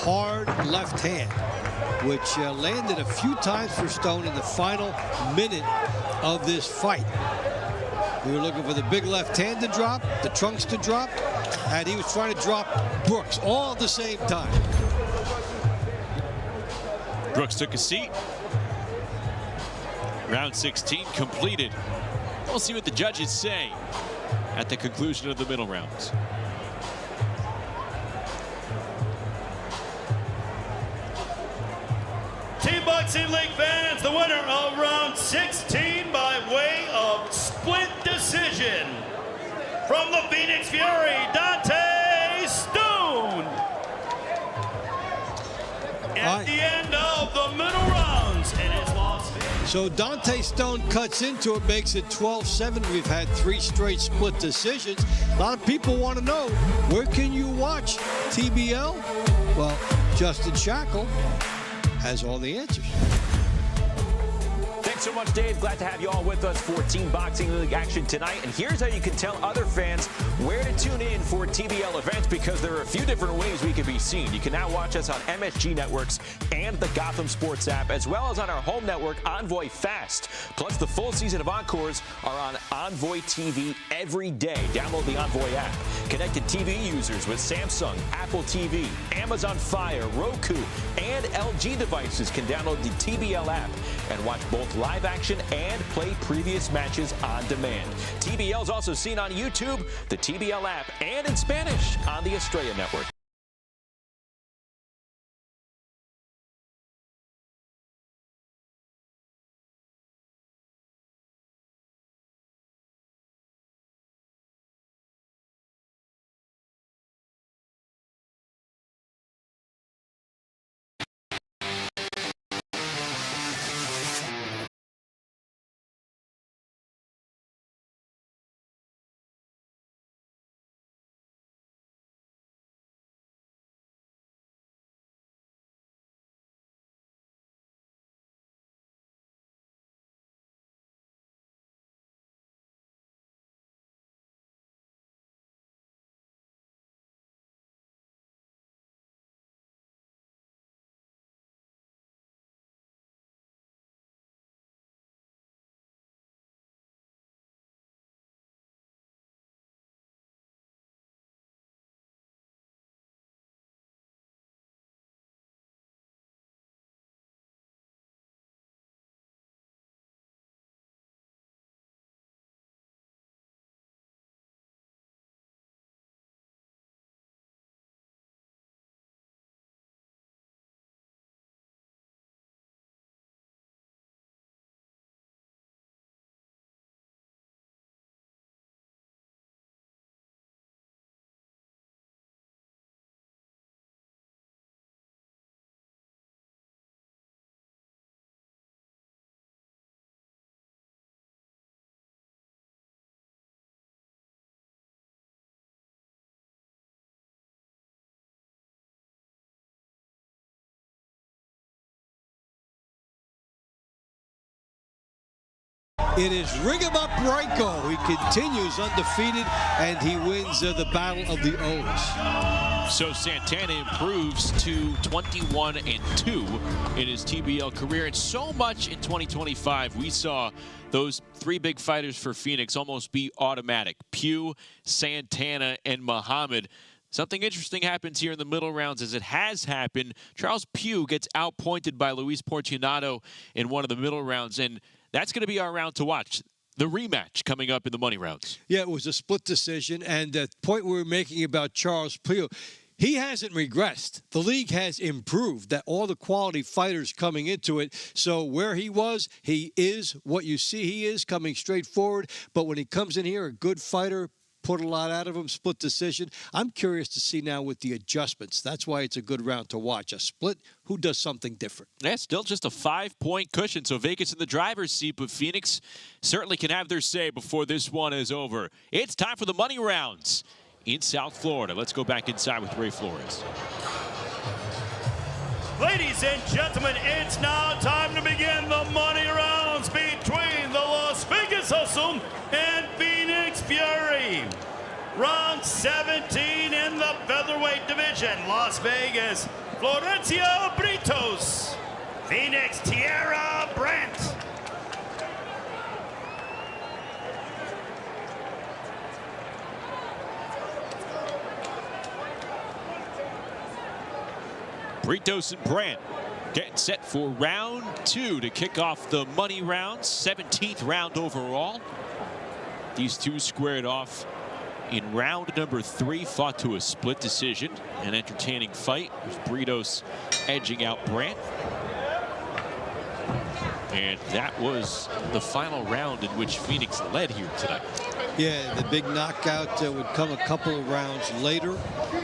hard left hand, which landed a few times for Stone in the final minute of this fight. We were looking for the big left hand to drop, the trunks to drop, and he was trying to drop Brooks all at the same time. Brooks took a seat. Round 16 completed. We'll see what the judges say at the conclusion of the middle rounds. Team Boxing League fans, the winner of round 16 by way of split decision from the Phoenix Fury, Dante Stone. At the end of the middle rounds, it is Las Vegas. So Dante Stone cuts into it, makes it 12-7. We've had 3 straight split decisions. A lot of people want to know, where can you watch TBL? Well, Justin Shackle has all the answers. Thanks so much, Dave. Glad to have you all with us for Team Boxing League action tonight. And here's how you can tell other fans where to tune in for TBL events, because there are a few different ways we can be seen. You can now watch us on MSG Networks and the Gotham Sports app, as well as on our home network, Envoy Fast. Plus, the full season of Encores are on Envoy TV every day. Download the Envoy app. Connected TV users with Samsung, Apple TV, Amazon Fire, Roku, and LG devices can download the TBL app and watch both live action and play previous matches on demand. TBL is also seen on YouTube, the TBL app, and in Spanish on the Estrella Network. It is Rigobert-Breiko. He continues undefeated, and he wins the Battle of the O's. So Santana improves to 21-2 in his TBL career. And so much in 2025, we saw those 3 big fighters for Phoenix almost be automatic. Pugh, Santana, and Muhammad. Something interesting happens here in the middle rounds, as it has happened. Charles Pugh gets outpointed by Luis Porcianato in one of the middle rounds, and that's going to be our round to watch. The rematch coming up in the money rounds. Yeah, it was a split decision, and the point we were making about Charles Pugh, he hasn't regressed. The league has improved, that all the quality fighters coming into it. So where he was, he is what you see he is, coming straight forward. But when he comes in here, a good fighter, put a lot out of him, split decision. I'm curious to see now with the adjustments. That's why it's a good round to watch. A split, who does something different? Yeah, still just a 5-point cushion, so Vegas in the driver's seat, but Phoenix certainly can have their say before this one is over. It's time for the money rounds in South Florida. Let's go back inside with Ray Flores. Ladies and gentlemen, it's now time to begin the money rounds between the Las Vegas Hustle and Phoenix Fury. Round 17 in the featherweight division. Las Vegas, Florencia Britos. Phoenix, Tierra Brandt. Britos and Brandt getting set for round 2 to kick off the money rounds. 17th round overall. These two squared off in round number 3, fought to a split decision. An entertaining fight with Britos edging out Brandt. And that was the final round in which Phoenix led here tonight. Yeah, the big knockout would come a couple of rounds later.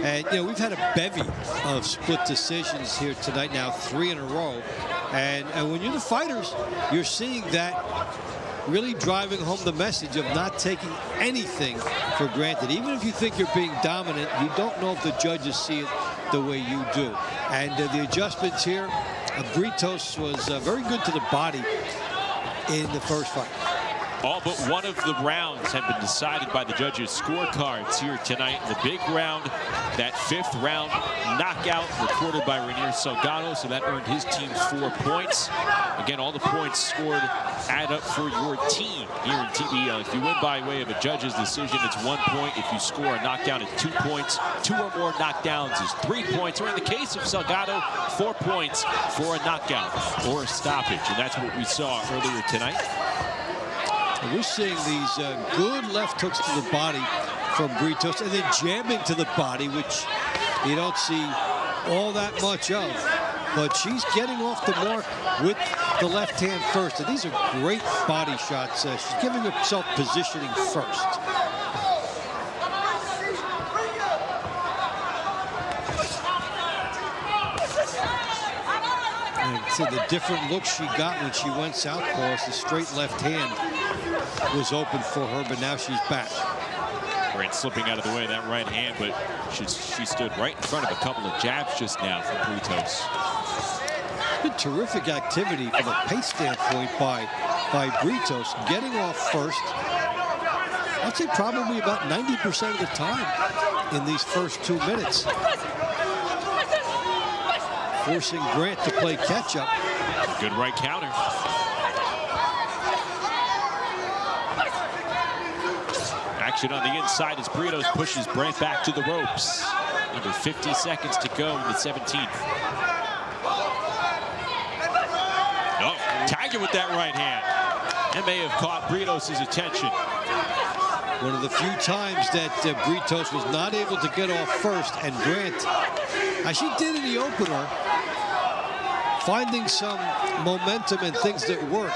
And, you know, we've had a bevy of split decisions here tonight now, 3 in a row. And when you're the fighters, you're seeing that really driving home the message of not taking anything for granted. Even if you think you're being dominant, you don't know if the judges see it the way you do. And the adjustments here, Britos was very good to the body in the first fight. All but one of the rounds have been decided by the judges' scorecards here tonight. In the big round, that 5th round knockout recorded by Rainier Salgado, so that earned his team 4 points. Again, all the points scored add up for your team here in TBL. If you win by way of a judge's decision, it's 1 point. If you score a knockdown, it's 2 points. 2 or more knockdowns is 3 points. Or in the case of Salgado, 4 points for a knockout or a stoppage. And that's what we saw earlier tonight. We're seeing these good left hooks to the body from Britos, and then jamming to the body, which you don't see all that much of. But she's getting off the mark with the left hand first. And these are great body shots. She's giving herself positioning first. And so the different looks she got when she went southpaw, the straight left hand was open for her, but now she's back. Brandt slipping out of the way of that right hand, but she stood right in front of a couple of jabs just now from Britos. It's been terrific activity from a pace standpoint by Britos, getting off first. I'd say probably about 90% of the time in these first 2 minutes. Forcing Brandt to play catch-up. Good right counter. Action on the inside as Britos pushes Brandt back to the ropes. Under 50 seconds to go in the 17th. Oh, tagging with that right hand. That may have caught Britos' attention. One of the few times that Britos was not able to get off first, and Brandt, as she did in the opener, finding some momentum and things that work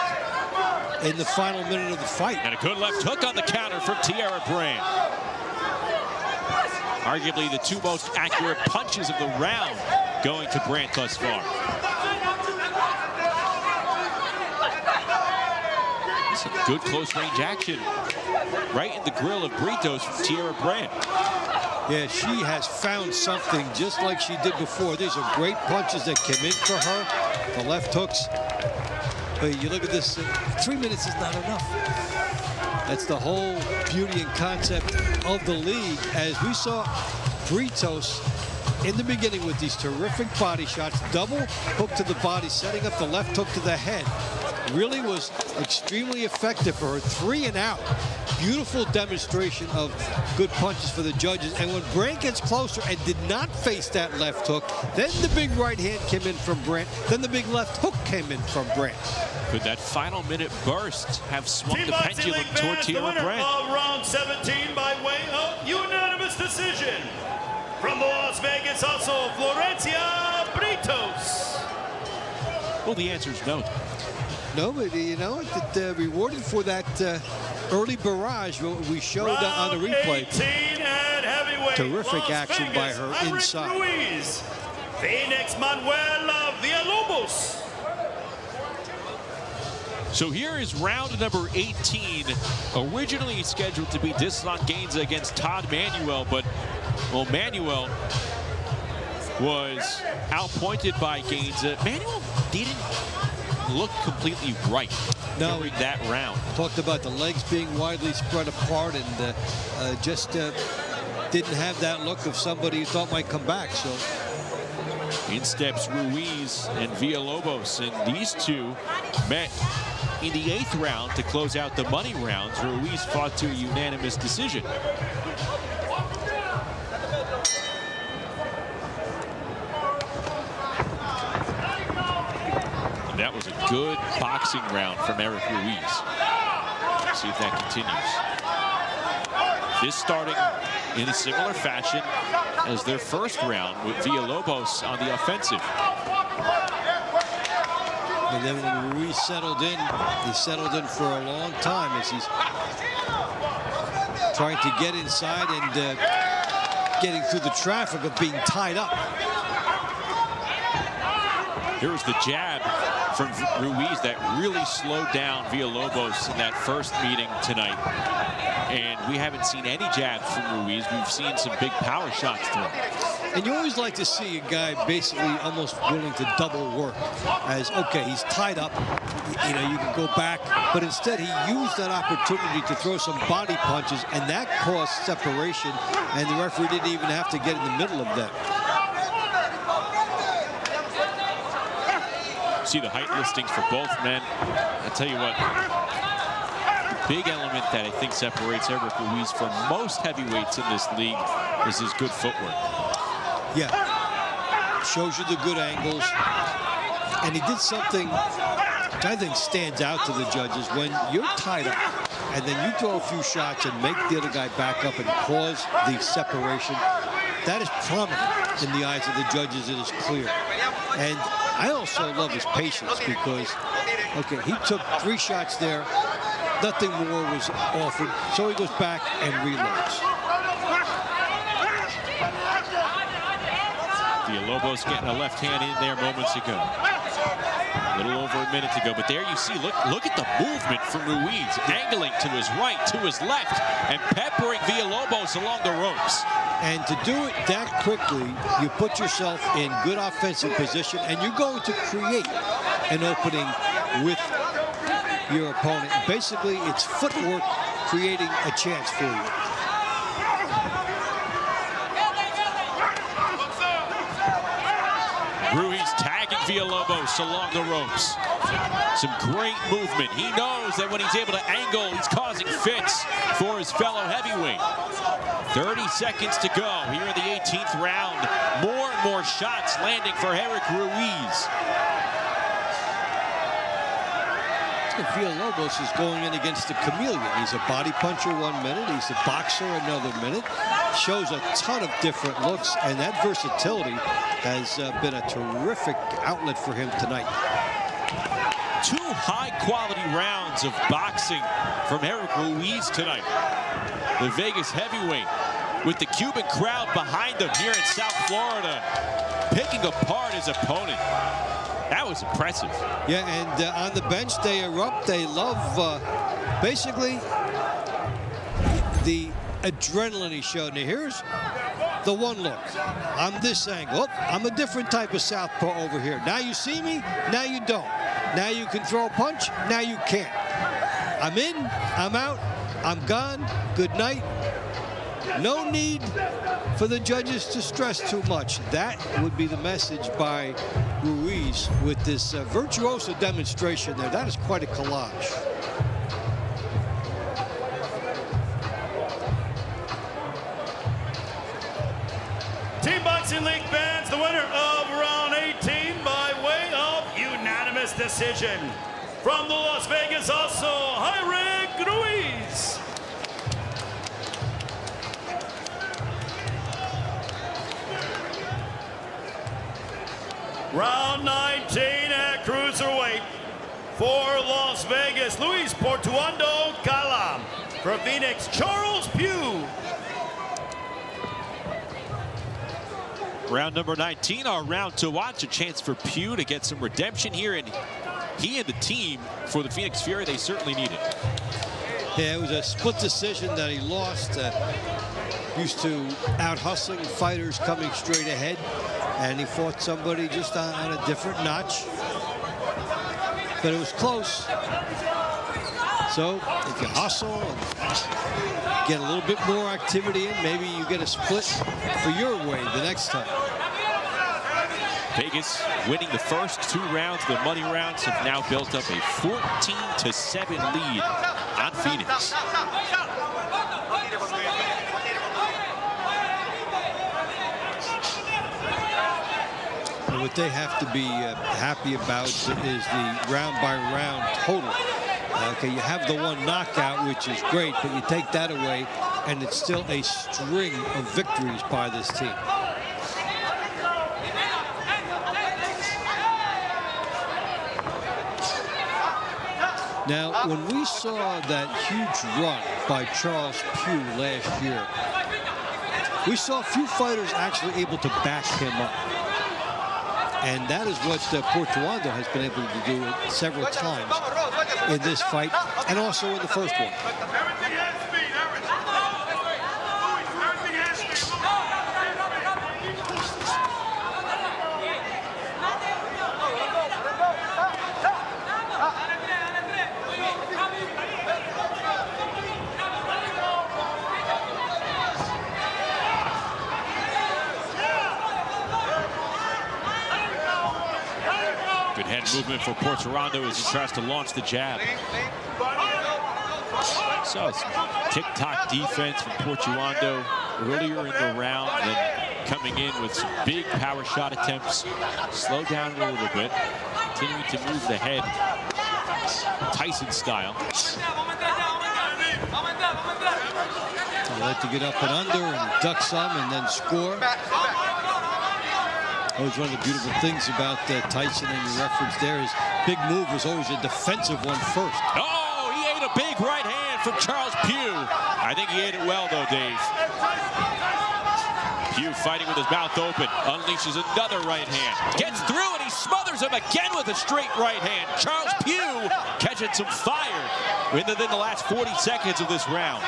in the final minute of the fight. And a good left hook on the counter from Tierra Brandt. Arguably the 2 most accurate punches of the round going to Brandt thus far. Some good close range action right in the grill of Britos from Tierra Brandt. Yeah, she has found something just like she did before. These are great punches that came in for her. The left hooks. But you look at this, 3 minutes is not enough. That's the whole beauty and concept of the league, as we saw Britos in the beginning with these terrific body shots, double hook to the body, setting up the left hook to the head. Really was extremely effective for her. 3 and out. Beautiful demonstration of good punches for the judges. And when Brandt gets closer and did not face that left hook, then the big right hand came in from Brandt. Then the big left hook came in from Brandt. Could that final minute burst have swung the pendulum toward Tierra Brandt? Round 17 by way of unanimous decision. From the Las Vegas hustle, Florencia Britos. Well, the answer is no. No, but you know, rewarded for that early barrage we showed on the replay. 18 at heavyweight, Terrific Las action Vegas, by her Iris inside. Ruiz, Phoenix Manuel Villalobos. So here is round number 18, originally scheduled to be Dislan Gainza against Todd Manuel, but, well, Manuel was outpointed by Gainza. Manuel didn't look completely right during that round. Talked about the legs being widely spread apart and just didn't have that look of somebody you thought might come back. So in steps Ruiz and Villalobos, and these two met in the 8th round to close out the money rounds. Ruiz fought to a unanimous decision. And that was a good boxing round from Eric Ruiz. Let's see if that continues. This starting in a similar fashion as their first round, with Villalobos on the offensive. And then when Ruiz settled in, he settled in for a long time as he's trying to get inside and getting through the traffic of being tied up. Here's the jab from Ruiz that really slowed down Villalobos in that first meeting tonight. And we haven't seen any jabs from Ruiz. We've seen some big power shots through. And you always like to see a guy basically almost willing to double work. As, okay, he's tied up, you know, you can go back. But instead, he used that opportunity to throw some body punches, and that caused separation. And the referee didn't even have to get in the middle of that. See the height listings for both men. I tell you what, big element that I think separates Eric Ruiz from most heavyweights in this league is his good footwork. Yeah, shows you the good angles. And he did something which I think stands out to the judges. When you're tied up and then you throw a few shots and make the other guy back up and cause the separation, that is prominent in the eyes of the judges. It is clear. And I also love his patience because, okay, he took 3 shots there. Nothing more was offered. So he goes back and reloads. Villalobos getting a left hand in there moments ago. A little over a minute ago. But there you see, look at the movement from Ruiz. Angling to his right, to his left, and peppering Villalobos along the ropes. And to do it that quickly, you put yourself in good offensive position, and you're going to create an opening with your opponent. Basically, it's footwork creating a chance for you. Ruiz tagging Villalobos along the ropes. Some great movement. He knows that when he's able to angle, he's causing fits for his fellow heavyweight. 30 seconds to go here in the 18th round. More and more shots landing for Eric Ruiz. Villalobos is going in against the chameleon. He's a body puncher 1 minute. He's a boxer another minute. Shows a ton of different looks, and that versatility has been a terrific outlet for him tonight. 2 high-quality rounds of boxing from Eric Ruiz tonight. The Vegas heavyweight with the Cuban crowd behind him here in South Florida, picking apart his opponent. That was impressive. Yeah, and on the bench, they erupt. They love, basically, the adrenaline he showed. Now, here's the one look. I'm this angle. Oh, I'm a different type of southpaw over here. Now you see me, now you don't. Now you can throw a punch, now you can't. I'm in, I'm out, I'm gone, good night. No need for the judges to stress too much. That would be the message by Ruiz with this virtuoso demonstration there. That is quite a collage. Team Boxing League fans, the winner of round 18 by way of unanimous decision. From the Las Vegas Hustle, Eric Ruiz. Round 19 at cruiserweight. For Las Vegas, Luis Portuondo Calam. For Phoenix, Charles Pugh. Round number 19, our round to watch. A chance for Pugh to get some redemption here, and he and the team for the Phoenix Fury, they certainly need it. Yeah, it was a split decision that he lost. Used to out-hustling fighters coming straight ahead, and he fought somebody just on a different notch. But it was close. So if you hustle and get a little bit more activity in. Maybe you get a split for your way the next time. Vegas winning the first 2 rounds. The money rounds have now built up a 14-7 lead on Phoenix. And what they have to be happy about is the round-by-round total. Okay, you have the one knockout, which is great, but you take that away, and it's still a string of victories by this team. Now, when we saw that huge run by Charles Pugh last year, we saw a few fighters actually able to back him up. And that is what Portuondo has been able to do several times in this fight, and also in the first one. Good head movement for Portuondo as he tries to launch the jab. So some tick-tock defense from Portuondo earlier in the round, then coming in with some big power shot attempts. Slow down a little bit, continuing to move the head Tyson style. They like to get up and under and duck some and then score. Always one of the beautiful things about Tyson, and your reference there, his big move was always a defensive one first. Oh, he ate a big right hand from Charles Pugh. I think he ate it well, though, Dave. Pugh fighting with his mouth open, unleashes another right hand. Gets through, and he smothers him again with a straight right hand. Charles Pugh catching some fire within the last 40 seconds of this round.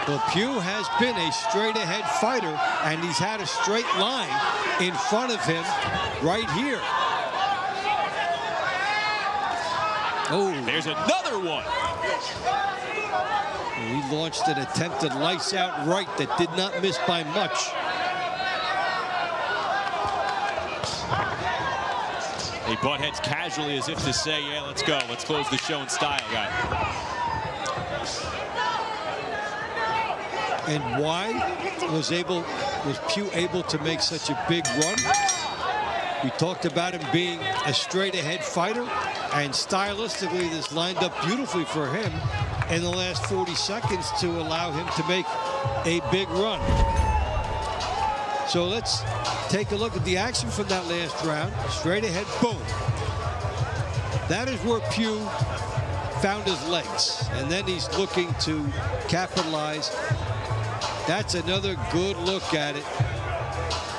Well, Pugh has been a straight-ahead fighter, and he's had a straight line in front of him right here. Oh, there's another one. He launched an attempted lights-out right that did not miss by much. They butt heads casually as if to say, yeah, let's go. Let's close the show in style, guys. And why was Pugh able to make such a big run? We talked about him being a straight-ahead fighter, and stylistically this lined up beautifully for him in the last 40 seconds to allow him to make a big run. So let's take a look at the action from that last round. Straight ahead, boom. That is where Pugh found his legs, and then he's looking to capitalize. That's another good look at it.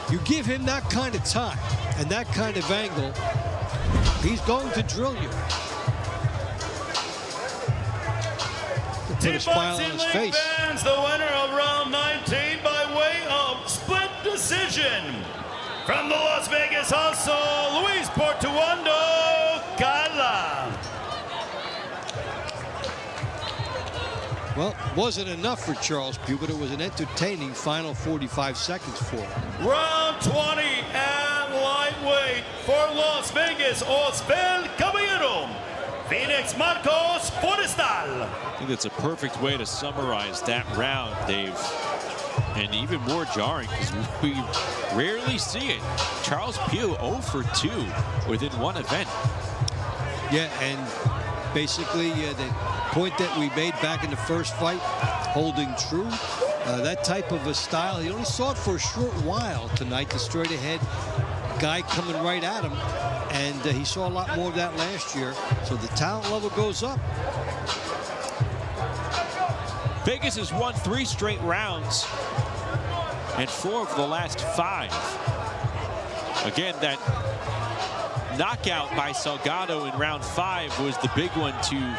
You give him that kind of time and that kind of angle, he's going to drill you. Put a smile on his face. Fans, the winner of round 19 by way of split decision. From the Las Vegas hustle, Luis Portuondo Gala. Well, wasn't enough for Charles Pugh, but it was an entertaining final 45 seconds for him. Round 20 at lightweight for Las Vegas, Osvel Caballero. Phoenix Marcos Forestal. I think that's a perfect way to summarize that round, Dave. And even more jarring because we rarely see it. Charles Pugh 0 for 2 within one event. Yeah, and basically the point that we made back in the first fight, holding true. That type of a style, he only saw it for a short while tonight, the straight ahead guy coming right at him. And he saw a lot more of that last year. So the talent level goes up. Vegas has won 3 straight rounds and 4 of the last 5. Again, that knockout by Salgado in round 5 was the big one to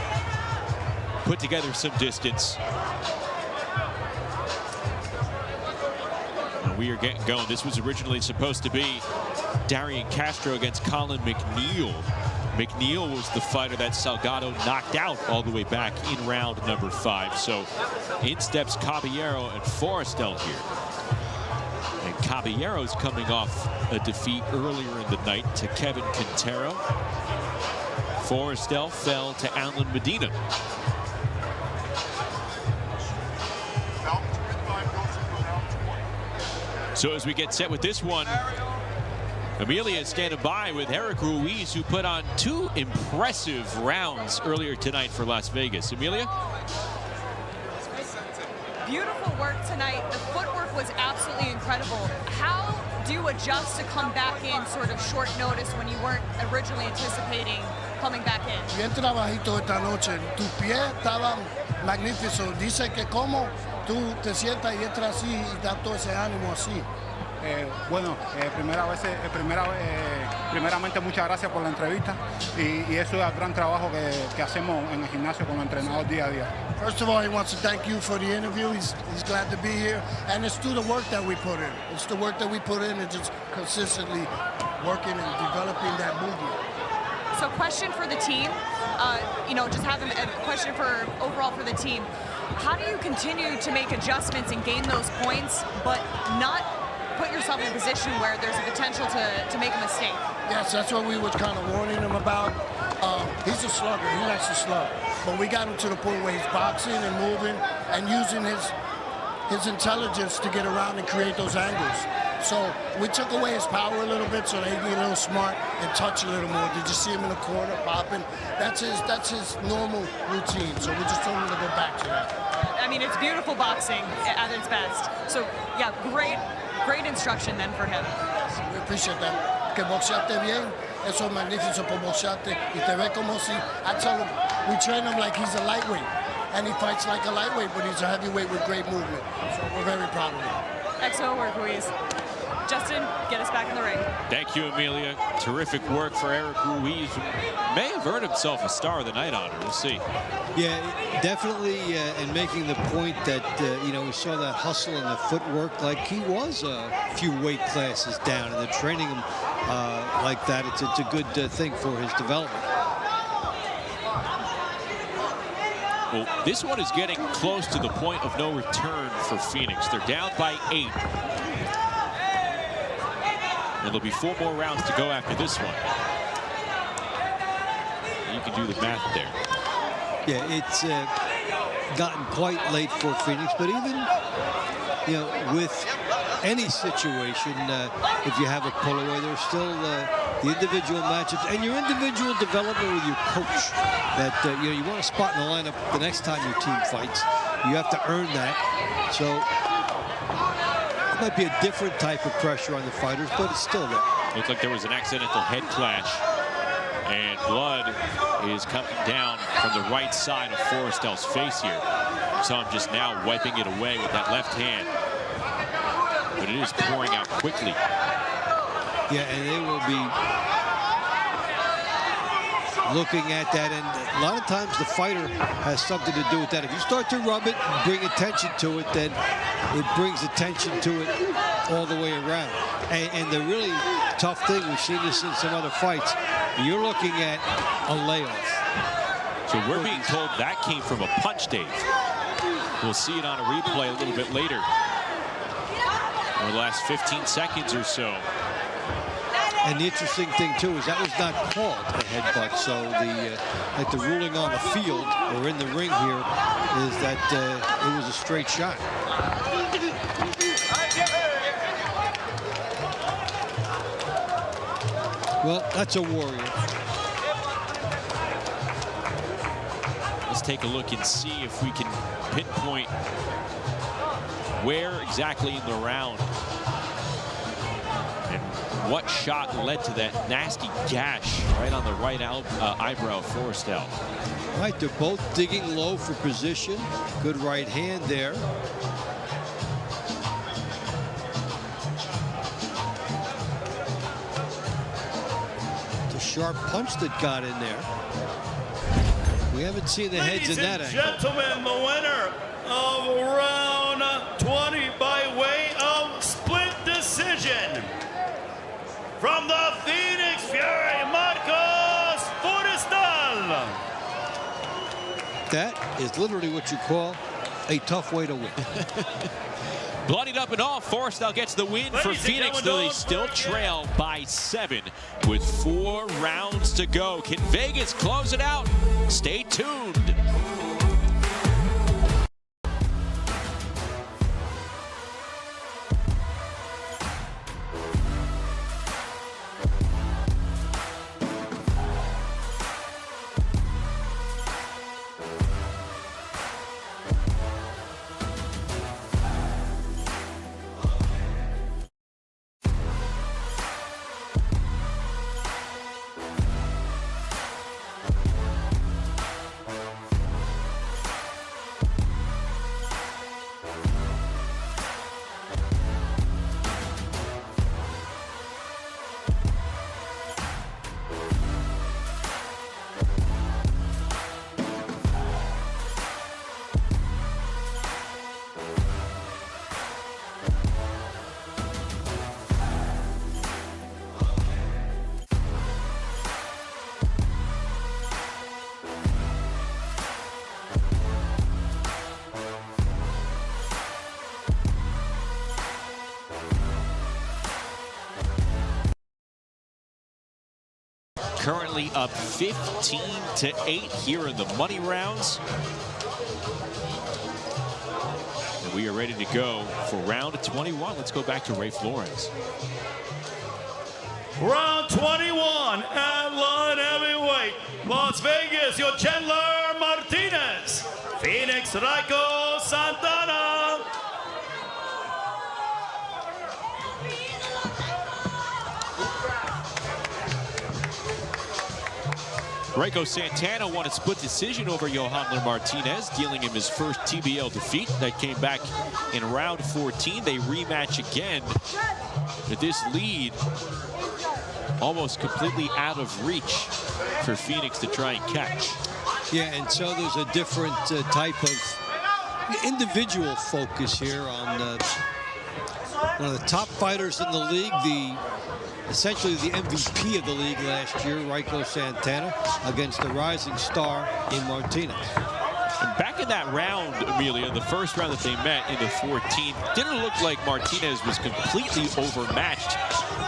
put together some distance. And we are getting going. This was originally supposed to be Darian Castro against Colin McNeil McNeil was the fighter that Salgado knocked out all the way back in round number 5. So in steps Caballero and Forrestel here. And Caballero's coming off a defeat earlier in the night to Kevin Quintero. Forrestel fell to Alan Medina. So as we get set with this one, Amelia is standing by with Eric Ruiz, who put on 2 impressive rounds earlier tonight for Las Vegas. Amelia? Beautiful work tonight. The footwork was absolutely incredible. How do you adjust to come back in sort of short notice when you weren't originally anticipating coming back in? Bien trabajito esta noche. Tus pies estaban magníficos. Dice que como tú te sientas y entras así y da todo ese ánimo así. Bueno, primeramente muchas gracias por la entrevista y eso es el gran trabajo que hacemos en el gimnasio con los entrenadores día a día. First of all, he wants to thank you for the interview. He's glad to be here, and it's through the work that we put in. It's the work that we put in and just consistently working and developing that movement. So question for the team, just having a question for overall for the team. How do you continue to make adjustments and gain those points, but not put yourself in a position where there's a potential to make a mistake? Yes, that's what we were kind of warning him about. He's a slugger. He likes to slug. But we got him to the point where he's boxing and moving and using his intelligence to get around and create those angles. So we took away his power a little bit so that he can get a little smart and touch a little more. Did you see him in the corner popping? That's his normal routine. So we just told him to go back to that. I mean, it's beautiful boxing at its best. So yeah, great instruction then for him. We appreciate that. Que boxeaste bien. Eso es magnífico por boxearte. Y te ve como si, I tell him, we train him like he's a lightweight. And he fights like a lightweight, but he's a heavyweight with great movement. So we're very proud of him. Excellent work, Ruiz. Justin, get us back in the ring. Thank you, Amelia. Terrific work for Eric Ruiz. May have earned himself a star of the night honor. We'll see. Yeah, definitely, and making the point that, we saw that hustle and the footwork like he was a few weight classes down, and they're training him like that. It's a good thing for his development. Well, this one is getting close to the point of no return for Phoenix. They're down by 8. And there'll be 4 more rounds to go after this one. You can do the math there. Yeah, it's gotten quite late for Phoenix, but even, with any situation, if you have a pull away, there's still the individual matchups and your individual development with your coach that, you want a spot in the lineup the next time your team fights. You have to earn that. So it might be a different type of pressure on the fighters, but it's still there. Looked like there was an accidental head clash, and blood is coming down from the right side of Forrestel's face here. So I'm just now wiping it away with that left hand. But it is pouring out quickly. Yeah, and they will be looking at that, and a lot of times the fighter has something to do with that. If you start to rub it and bring attention to it, then it brings attention to it all the way around. And the really tough thing, we've seen this in some other fights, you're looking at a layoff. So we're being told that came from a punch, Dave. We'll see it on a replay a little bit later. In the last 15 seconds or so. And the interesting thing too is that was not called a headbutt. So the ruling on the field or in the ring here is that it was a straight shot. Well, that's a warrior. Let's take a look and see if we can pinpoint where exactly in the round and what shot led to that nasty gash right on the right eyebrow of Forrestel. Right, they're both digging low for position. Good right hand there. It's a sharp punch that got in there. We haven't seen the heads in that angle. Ladies and gentlemen, the winner of round 20 by way of split decision from the Phoenix Fury, Marcos that is literally what you call a tough way to win. Bloodied up and all, Forrestal gets the win for Phoenix, though they still trail by 7 with 4 rounds to go. Can Vegas close it out? Stay tuned. Currently up 15-8 here in the money rounds. And we are ready to go for round 21. Let's go back to Rafe Lawrence. Round 21 at light heavyweight. Las Vegas, your Chandler Martinez. Phoenix, Raiko Santana. Raiko Santana won a split decision over Yohanler Martinez, dealing him his first TBL defeat. That came back in round 14. They rematch again. But this lead almost completely out of reach for Phoenix to try and catch. Yeah, and so there's a different type of individual focus here on one of the top fighters in the league, essentially the MVP of the league last year, Raiko Santana, against the rising star in Martinez. And back in that round, Amelia, the first round that they met in the 14th, didn't look like Martinez was completely overmatched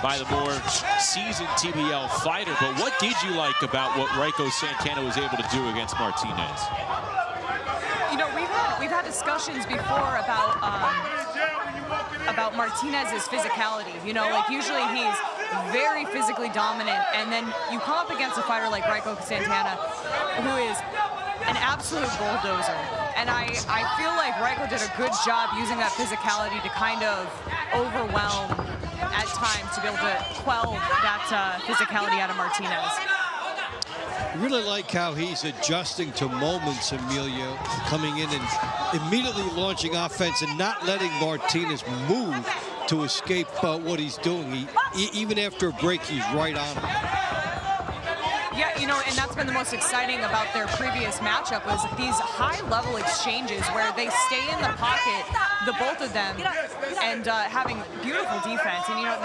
by the more seasoned TBL fighter. But what did you like about what Raiko Santana was able to do against Martinez? You know, we've had discussions before about Martinez's physicality. You know, like usually he's very physically dominant, and then you come up against a fighter like Raiko Santana, who is an absolute bulldozer. And I feel like Raiko did a good job using that physicality to kind of overwhelm at times to be able to quell that physicality out of Martinez. I really like how he's adjusting to moments, Emilio, coming in and immediately launching offense and not letting Martinez move to escape what he's doing. Even after a break, he's right on him. Yeah, you know, and that's been the most exciting about their previous matchup was these high-level exchanges where they stay in the pocket, the both of them, and having beautiful defense. And, you know,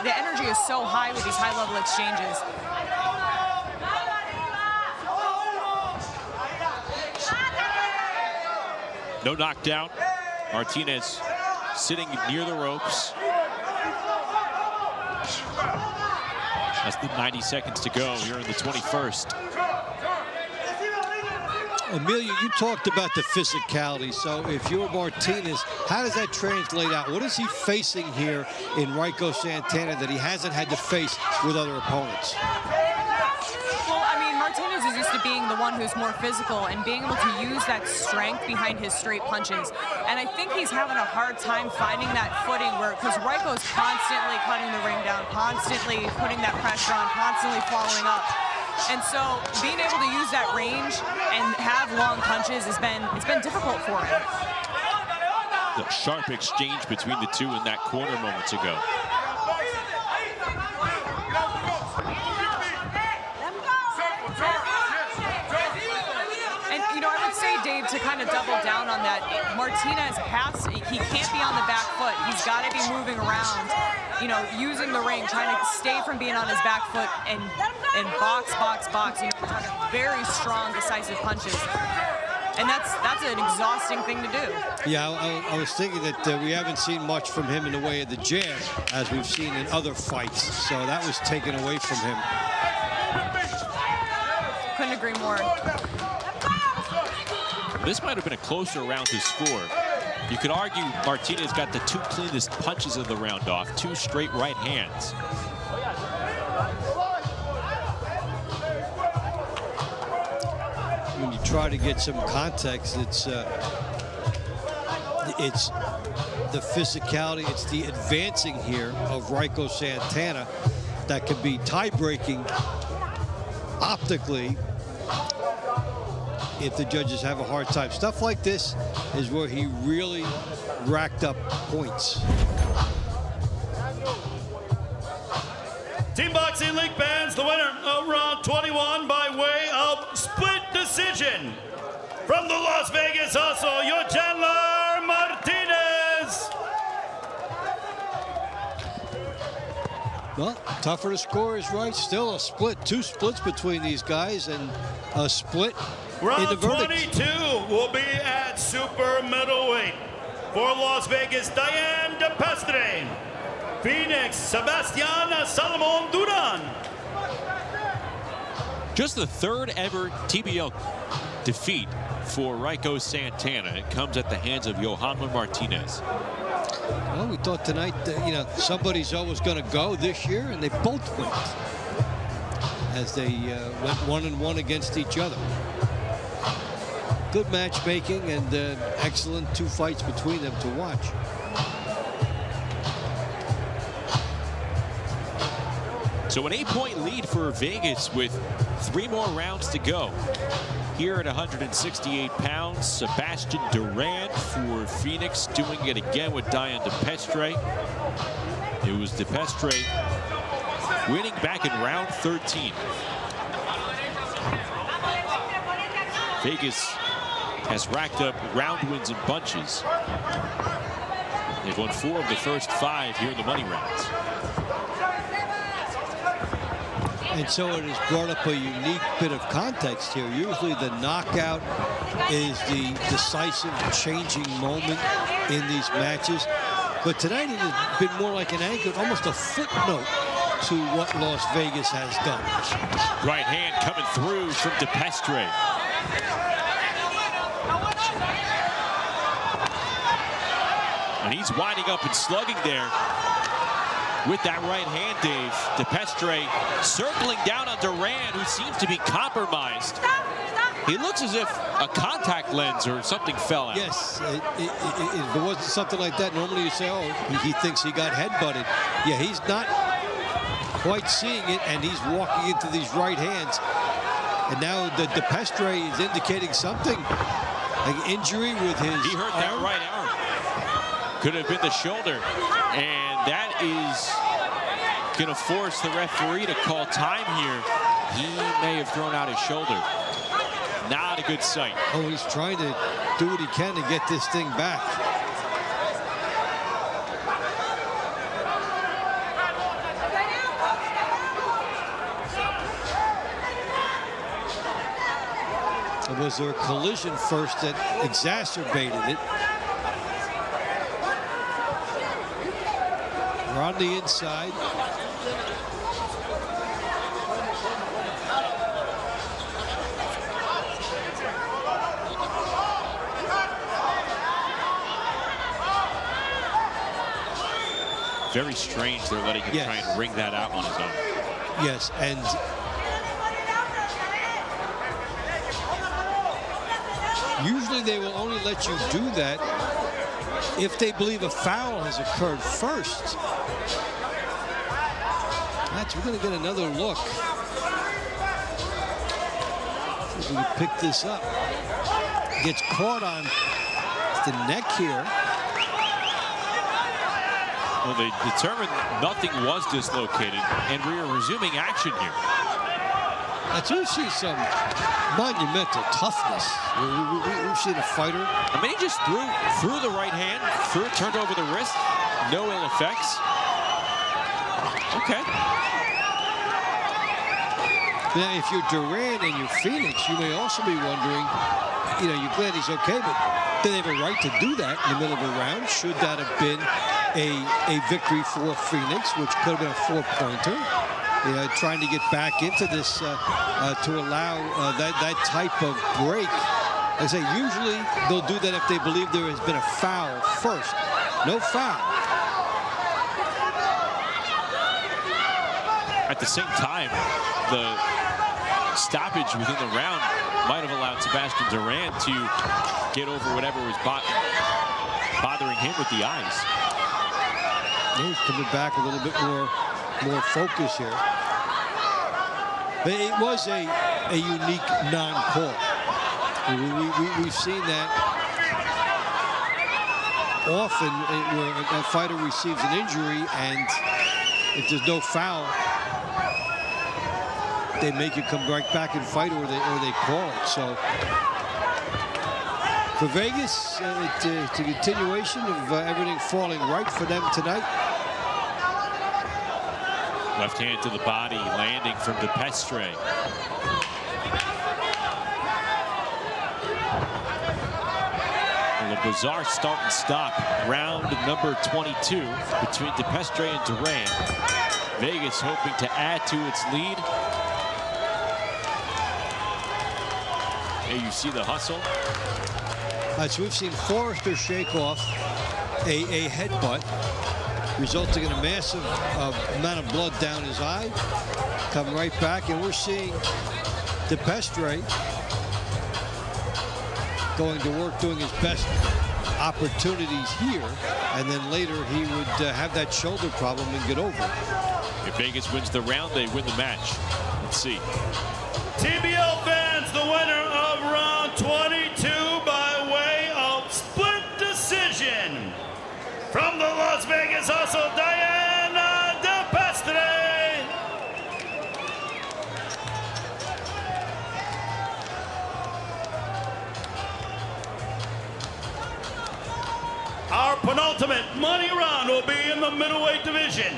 the energy is so high with these high-level exchanges. No knockdown. Martinez sitting near the ropes. That's the 90 seconds to go here in the 21st. Amelia, you talked about the physicality. So if you're Martinez, how does that translate out? What is he facing here in Raiko Santana that he hasn't had to face with other opponents? Well, I mean, Martinez is used to being the one who's more physical and being able to use that strength behind his straight punches. And I think he's having a hard time finding that footing because Raiko's constantly cutting the ring down, constantly putting that pressure on, constantly following up. And so being able to use that range and have long punches it's been difficult for him. The sharp exchange between the two in that corner moments ago. Dave, to kind of double down on that, Martinez he can't be on the back foot. He's got to be moving around, you know, using the ring, trying to stay from being on his back foot and box. You know, we're talking very strong, decisive punches. And that's an exhausting thing to do. Yeah, I was thinking that we haven't seen much from him in the way of the jab as we've seen in other fights. So that was taken away from him. Couldn't agree more. This might have been a closer round to score. You could argue Martinez got the 2 cleanest punches of the round off, 2 straight right hands. When you try to get some context, it's the physicality, it's the advancing here of Raiko Santana that could be tie-breaking optically if the judges have a hard time. Stuff like this is where he really racked up points. Team Boxing League fans, the winner of round 21 by way of split decision. From the Las Vegas hustle, your Chandler Martinez. Well, tougher to score is right. Still a split, 2 splits between these guys, and a split in the Round verdict. 22 will be at super middleweight. For Las Vegas, Diane DePestre. Phoenix, Sebastian Salomon Duran. Just the 3rd ever TBL defeat for Raiko Santana. It comes at the hands of Yohanna Martinez. Well, we thought tonight that, you know, somebody's always going to go this year, and they both went as they went 1-1 against each other. Good matchmaking and excellent 2 fights between them to watch. So an 8-point lead for Vegas with 3 more rounds to go. Here at 168 pounds, Sebastian Duran for Phoenix doing it again with Diane DePestre. It was DePestre winning back in round 13. Vegas has racked up round wins in bunches. They've won 4 of the first 5 here in the money rounds. And so it has brought up a unique bit of context here. Usually the knockout is the decisive changing moment in these matches. But tonight it has been more like an anchor, almost a footnote to what Las Vegas has done. Right hand coming through from DePestre. And he's winding up and slugging there with that right hand, Dave. DePestre circling down on Duran, who seems to be compromised. He looks as if a contact lens or something fell out. Yes, if it wasn't something like that, normally you say, oh, he thinks he got headbutted. Yeah, he's not quite seeing it, and he's walking into these right hands. And now the DePestre is indicating something, like injury with his He hurt that right arm. Could have been the shoulder. And that is going to force the referee to call time here. He may have thrown out his shoulder. Not a good sight. Oh, he's trying to do what he can to get this thing back. Was there a collision first that exacerbated it? We're on the inside. Very strange they're letting him Yes. try and ring that out on his own. Yes, and usually they will only let you do that if they believe a foul has occurred first. We're going to get another look. See if we can pick this up. Gets caught on the neck here. Well, they determined nothing was dislocated, and we are resuming action here. I do see some monumental toughness. We've seen a fighter. I mean, he just threw the right hand, turned over the wrist, no ill effects. Okay. Now, if you're Durant and you're Phoenix, you may also be wondering, you know, you're glad he's okay, but do they have a right to do that in the middle of a round? Should that have been a victory for Phoenix, which could have been a 4-pointer? You know, trying to get back into this to allow that type of break. I say usually they'll do that if they believe there has been a foul first. No foul. At the same time, the stoppage within the round might have allowed Sebastian Durant to get over whatever was bothering him with the eyes. He's coming back a little bit more focus here. But it was a unique non-call. We've seen that often where a fighter receives an injury, and if there's no foul, they make you come right back and fight, or they call it. So for Vegas, it's a continuation of everything falling right for them tonight. Left hand to the body, landing from DePestre. A bizarre start and stop. Round number 22 between DePestre and Durant. Vegas hoping to add to its lead. Here you see the hustle. All right, so we've seen Forrester shake off a headbutt, resulting in a massive amount of blood down his eye. Come right back, and we're seeing DePestre going to work, doing his best opportunities here, and then later he would have that shoulder problem and get over it. If Vegas wins the round, they win the match. Let's see. TBL fans, the winner of round 22 by way of split decision. From the Las Vegas Hustle, Diana DePestre. Our penultimate money round will be in the middleweight division.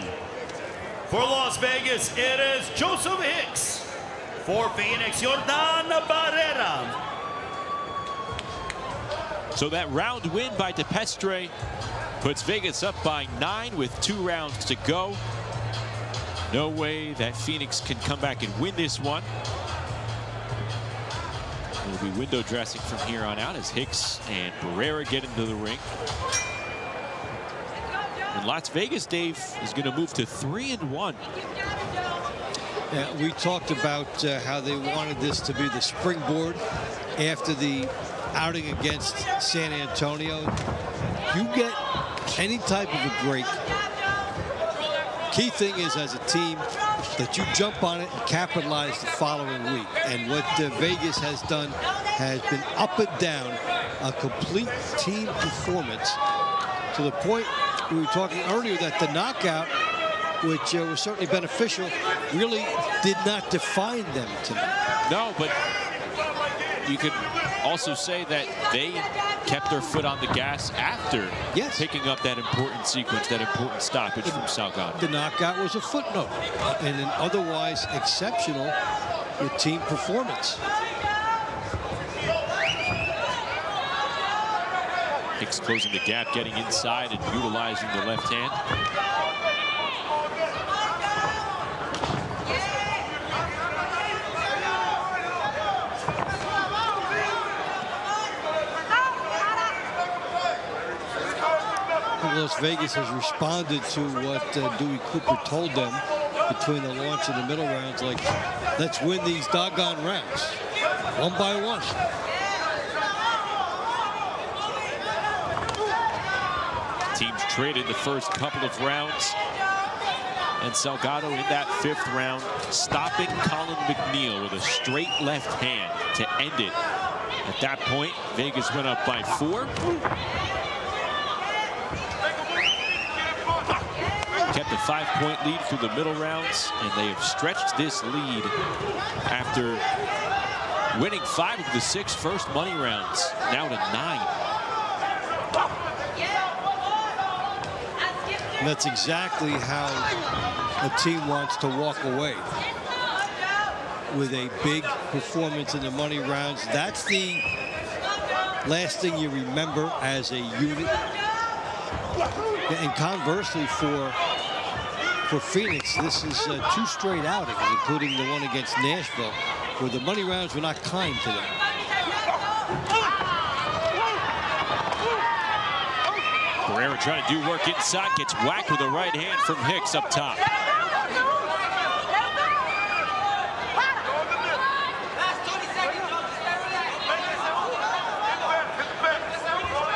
For Las Vegas, it is Joseph Hicks. For Phoenix, Jordan Barrera. So that round win by DePestre puts Vegas up by 9 with 2 rounds to go. No way that Phoenix can come back and win this one. We'll be window dressing from here on out as Hicks and Barrera get into the ring. And Las Vegas, Dave, is going to move to 3-1. Yeah, we talked about how they wanted this to be the springboard after the outing against San Antonio. You get any type of a break. Key thing is, as a team, that you jump on it and capitalize the following week. And what Vegas has done has been up and down, a complete team performance, to the point we were talking earlier that the knockout, which was certainly beneficial, really did not define them tonight. No, but you could also say that they kept their foot on the gas after picking up that important sequence, that important stoppage from Salgado. The knockout was a footnote in an otherwise exceptional team performance. Hicks closing the gap, getting inside and utilizing the left hand. Las Vegas has responded to what Dewey Cooper told them between the launch and the middle rounds, like, let's win these doggone rounds, one by one. Teams traded the first couple of rounds, and Salgado in that 5th round, stopping Colin McNeil with a straight left hand to end it. At that point, Vegas went up by 4. Kept a 5-point lead through the middle rounds, and they have stretched this lead after winning 5 of the 6 first money rounds, now to 9. And that's exactly how a team wants to walk away. with a big performance in the money rounds. That's the last thing you remember as a unit. And conversely, for Phoenix, this is 2 straight outings, including the one against Nashville, where the money rounds were not kind to them. Barrera trying to do work inside, gets whacked with a right hand from Hicks up top.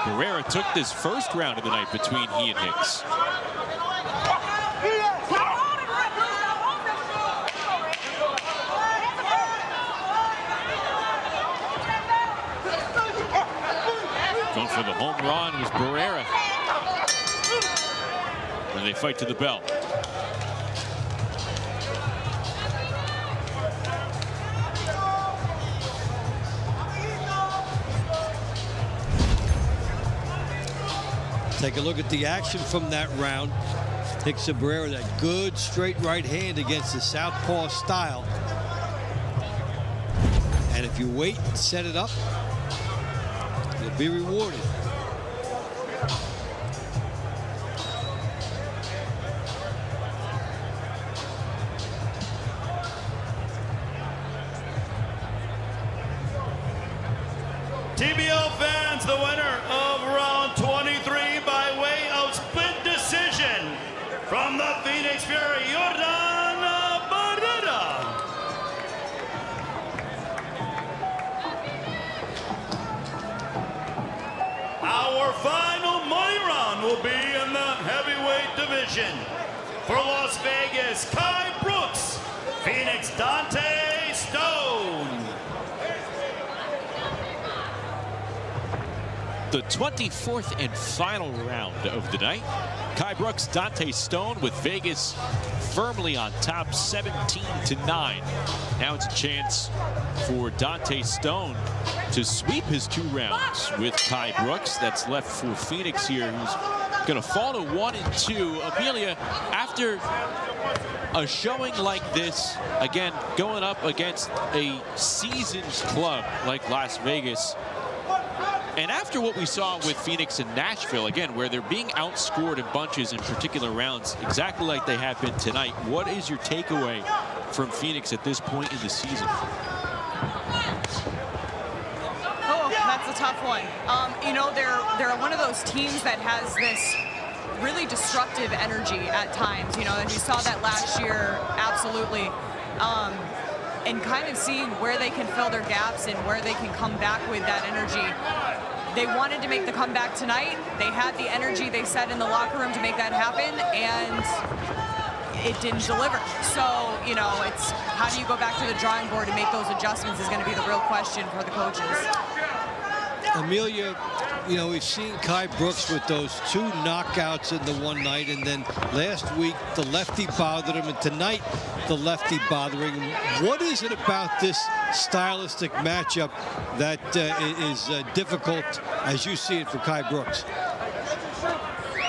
Barrera took this first round of the night between he and Hicks. Going for the home run was Barrera. And they fight to the bell. Take a look at the action from that round. Hicks and Barrera, that good straight right hand against the southpaw style. And if you wait and set it up, you'll be rewarded. TBL fans, the winner of round 23 by way of split decision from the Phoenix Fury, Yordan Barrera. Our final money round will be in the heavyweight division. For Las Vegas, Kai Brooks. Phoenix, Dante Stone. The 24th and final round of the night. Kai Brooks, Dante Stone with Vegas firmly on top, 17-9. Now it's a chance for Dante Stone to sweep his 2 rounds with Kai Brooks. That's left for Phoenix here, who's going to fall to 1-2. Amelia, after a showing like this, again, going up against a seasoned club like Las Vegas, and after what we saw with Phoenix and Nashville, again, where they're being outscored in bunches in particular rounds, exactly like they have been tonight, what is your takeaway from Phoenix at this point in the season? Oh, that's a tough one. You know, they're one of those teams that has this really destructive energy at times. You know, and we saw that last year, absolutely. And kind of seeing where they can fill their gaps and where they can come back with that energy. They wanted to make the comeback tonight. They had the energy, they said, in the locker room to make that happen, and it didn't deliver. So, you know, it's how do you go back to the drawing board and make those adjustments is going to be the real question for the coaches. Amelia, you know, we've seen Kai Brooks with those 2 knockouts in the one night, and then last week the lefty bothered him, and tonight the lefty bothering him. What is it about this stylistic matchup that is difficult as you see it for Kai Brooks?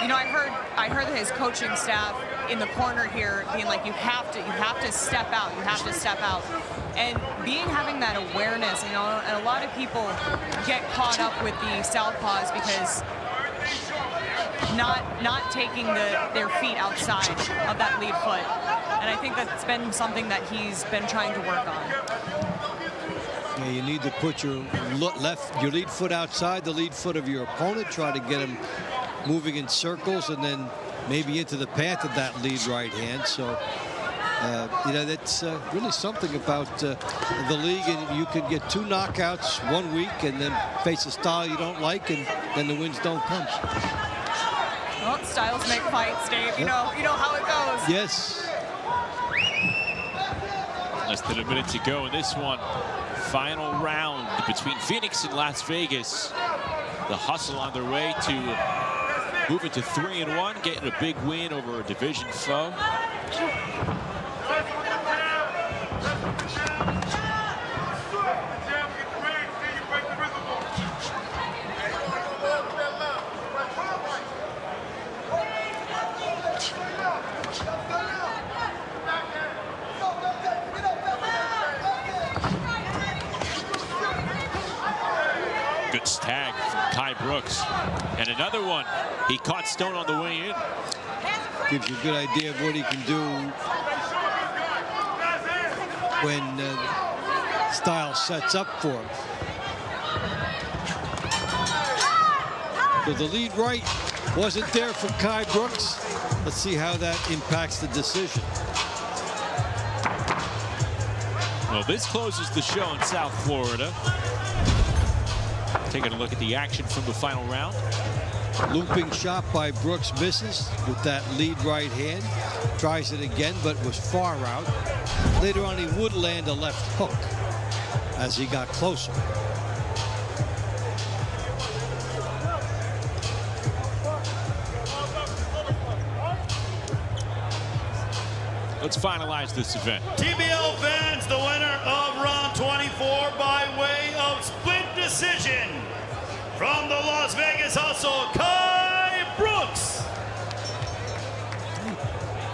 You know, I heard his coaching staff in the corner here being like, you have to step out, and having that awareness, you know, and a lot of people get caught up with the southpaws because not taking their feet outside of that lead foot, and I think that's been something that he's been trying to work on. Yeah, you need to put your lead foot outside the lead foot of your opponent, try to get him moving in circles, and then maybe into the path of that lead right hand. So, you know, that's really something about the league, and you could get 2 knockouts one week and then face a style you don't like, and then the wins don't come. Well, styles make fights, Dave. You know how it goes. Yes. Less than a minute to go in this one. Final round between Phoenix and Las Vegas. The hustle on their way to moving to 3-1, getting a big win over a division foe. Good tag from Kai Brooks. And another one. He caught Stone on the way in. Gives you a good idea of what he can do when Styles sets up for him. So the lead right wasn't there from Kai Brooks. Let's see how that impacts the decision. Well, this closes the show in South Florida. Taking a look at the action from the final round. Looping shot by Brooks misses with that lead right hand. Tries it again, but was far out. Later on, he would land a left hook as he got closer. Let's finalize this event. TBL fans, the winner of round 24 by way of split decision from the Las Vegas Hustle, Kai Brooks.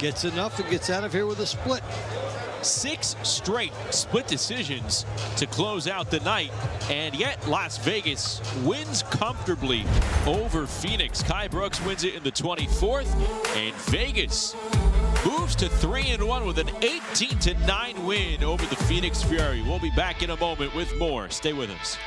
Gets enough and gets out of here with a split. 6 straight split decisions to close out the night, and yet Las Vegas wins comfortably over Phoenix. Kai Brooks wins it in the 24th, and Vegas moves to 3-1 with an 18-9 win over the Phoenix Fury. We'll be back in a moment with more. Stay with us.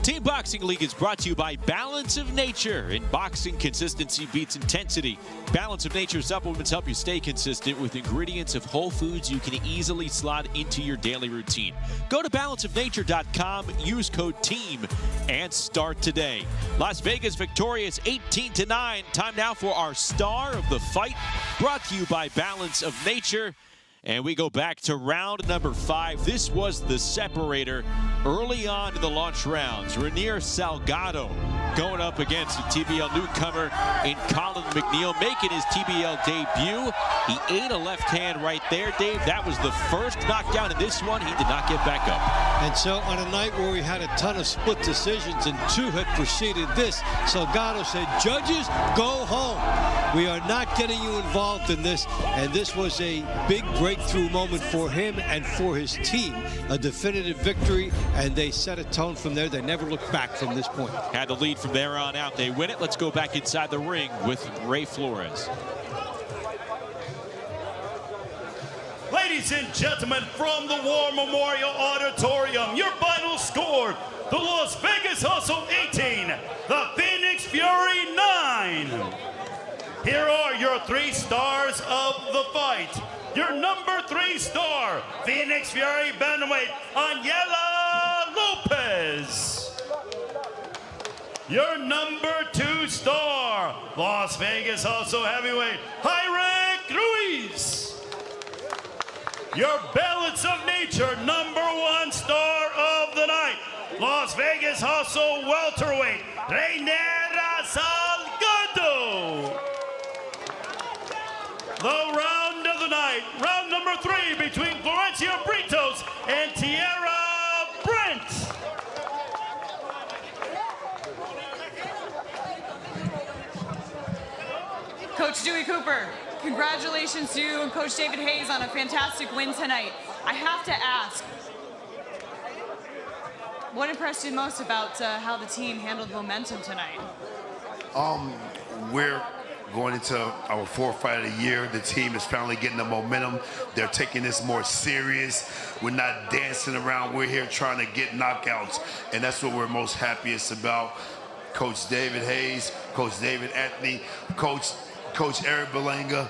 Team Boxing League is brought to you by Balance of Nature. In boxing, consistency beats intensity. Balance of Nature supplements help you stay consistent with ingredients of whole foods you can easily slot into your daily routine. Go to balanceofnature.com, use code TEAM, and start today. Las Vegas victorious 18-9. Time now for our star of the fight, brought to you by Balance of Nature. And we go back to round number 5. This was the separator early on in the launch rounds. Ranier Salgado going up against a TBL newcomer in Colin McNeil, making his TBL debut. He ate a left hand right there, Dave. That was the first knockdown in this one. He did not get back up. And so on a night where we had a ton of split decisions and 2 had preceded this, Salgado said, judges, go home. We are not getting you involved in this. And this was a big breakthrough moment for him and for his team. A definitive victory, and they set a tone from there. They never looked back from this point. Had the lead from there on out. They win it. Let's go back inside the ring with Ray Flores. Ladies and gentlemen, from the War Memorial Auditorium, your final score, the Las Vegas Hustle 18, the Phoenix Fury 9. Here are your 3 stars of the fight. Your number 3 star, Phoenix Fury bantamweight, Ángela Lopez. Your number 2 star, Las Vegas also heavyweight, Hyrick Ruiz. Your balance of nature, number 1 star of the night, Las Vegas also welterweight, Reinera Salgado. The round of the night, round number 3 between Florencia Britos and Tierra Brent. Coach Dewey Cooper, congratulations to you and Coach David Hayes on a fantastic win tonight. I have to ask, what impressed you most about how the team handled momentum tonight? We're going into our 4th fight of the year. The team is finally getting the momentum. They're taking this more serious. We're not dancing around. We're here trying to get knockouts, and that's what we're most happiest about. Coach David Hayes, Coach David Anthony, Coach Eric Belanga.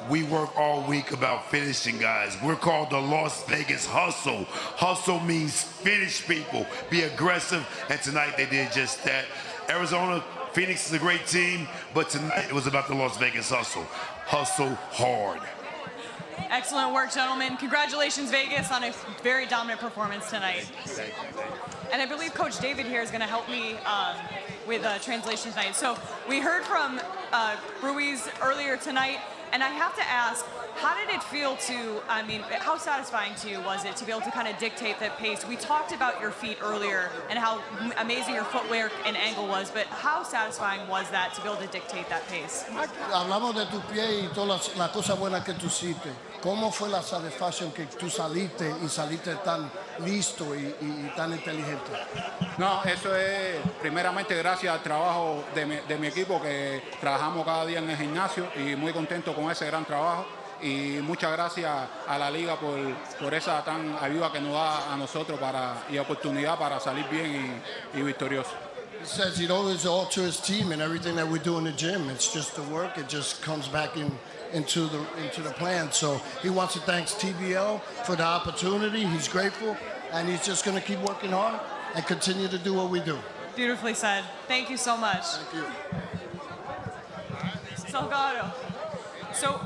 We work all week about finishing guys. We're called the Las Vegas Hustle. Hustle means finish people, be aggressive, and tonight they did just that. Arizona, Phoenix is a great team, but tonight it was about the Las Vegas Hustle. Hustle hard. Excellent work, gentlemen. Congratulations, Vegas, on a very dominant performance tonight. Thank you. And I believe Coach David here is going to help me with translation tonight. So we heard from Ruiz earlier tonight, and I have to ask, how did it feel to, I mean, how satisfying to you was it to be able to kind of dictate that pace? We talked about your feet earlier and how amazing your footwork and angle was, but how satisfying was that to be able to dictate that pace? Hablamos de tus pies y todas las cosas buenas que tú hiciste. ¿Cómo fue la satisfacción que tú saliste y saliste tan listo y tan inteligente? No, eso es primeramente gracias al trabajo de mi equipo, que trabajamos cada día en el gimnasio y muy contento con ese gran trabajo. Y muchas gracias a la liga por esa tan ayuda que nos da a nosotros y oportunidad para salir bien y victoriosos. He says, it's all to his team and everything that we do in the gym. It's just the work. It just comes back into the plan. So he wants to thank TBL for the opportunity. He's grateful, and he's just going to keep working hard and continue to do what we do. Beautifully said. Thank you so much. Thank you. Salgado. So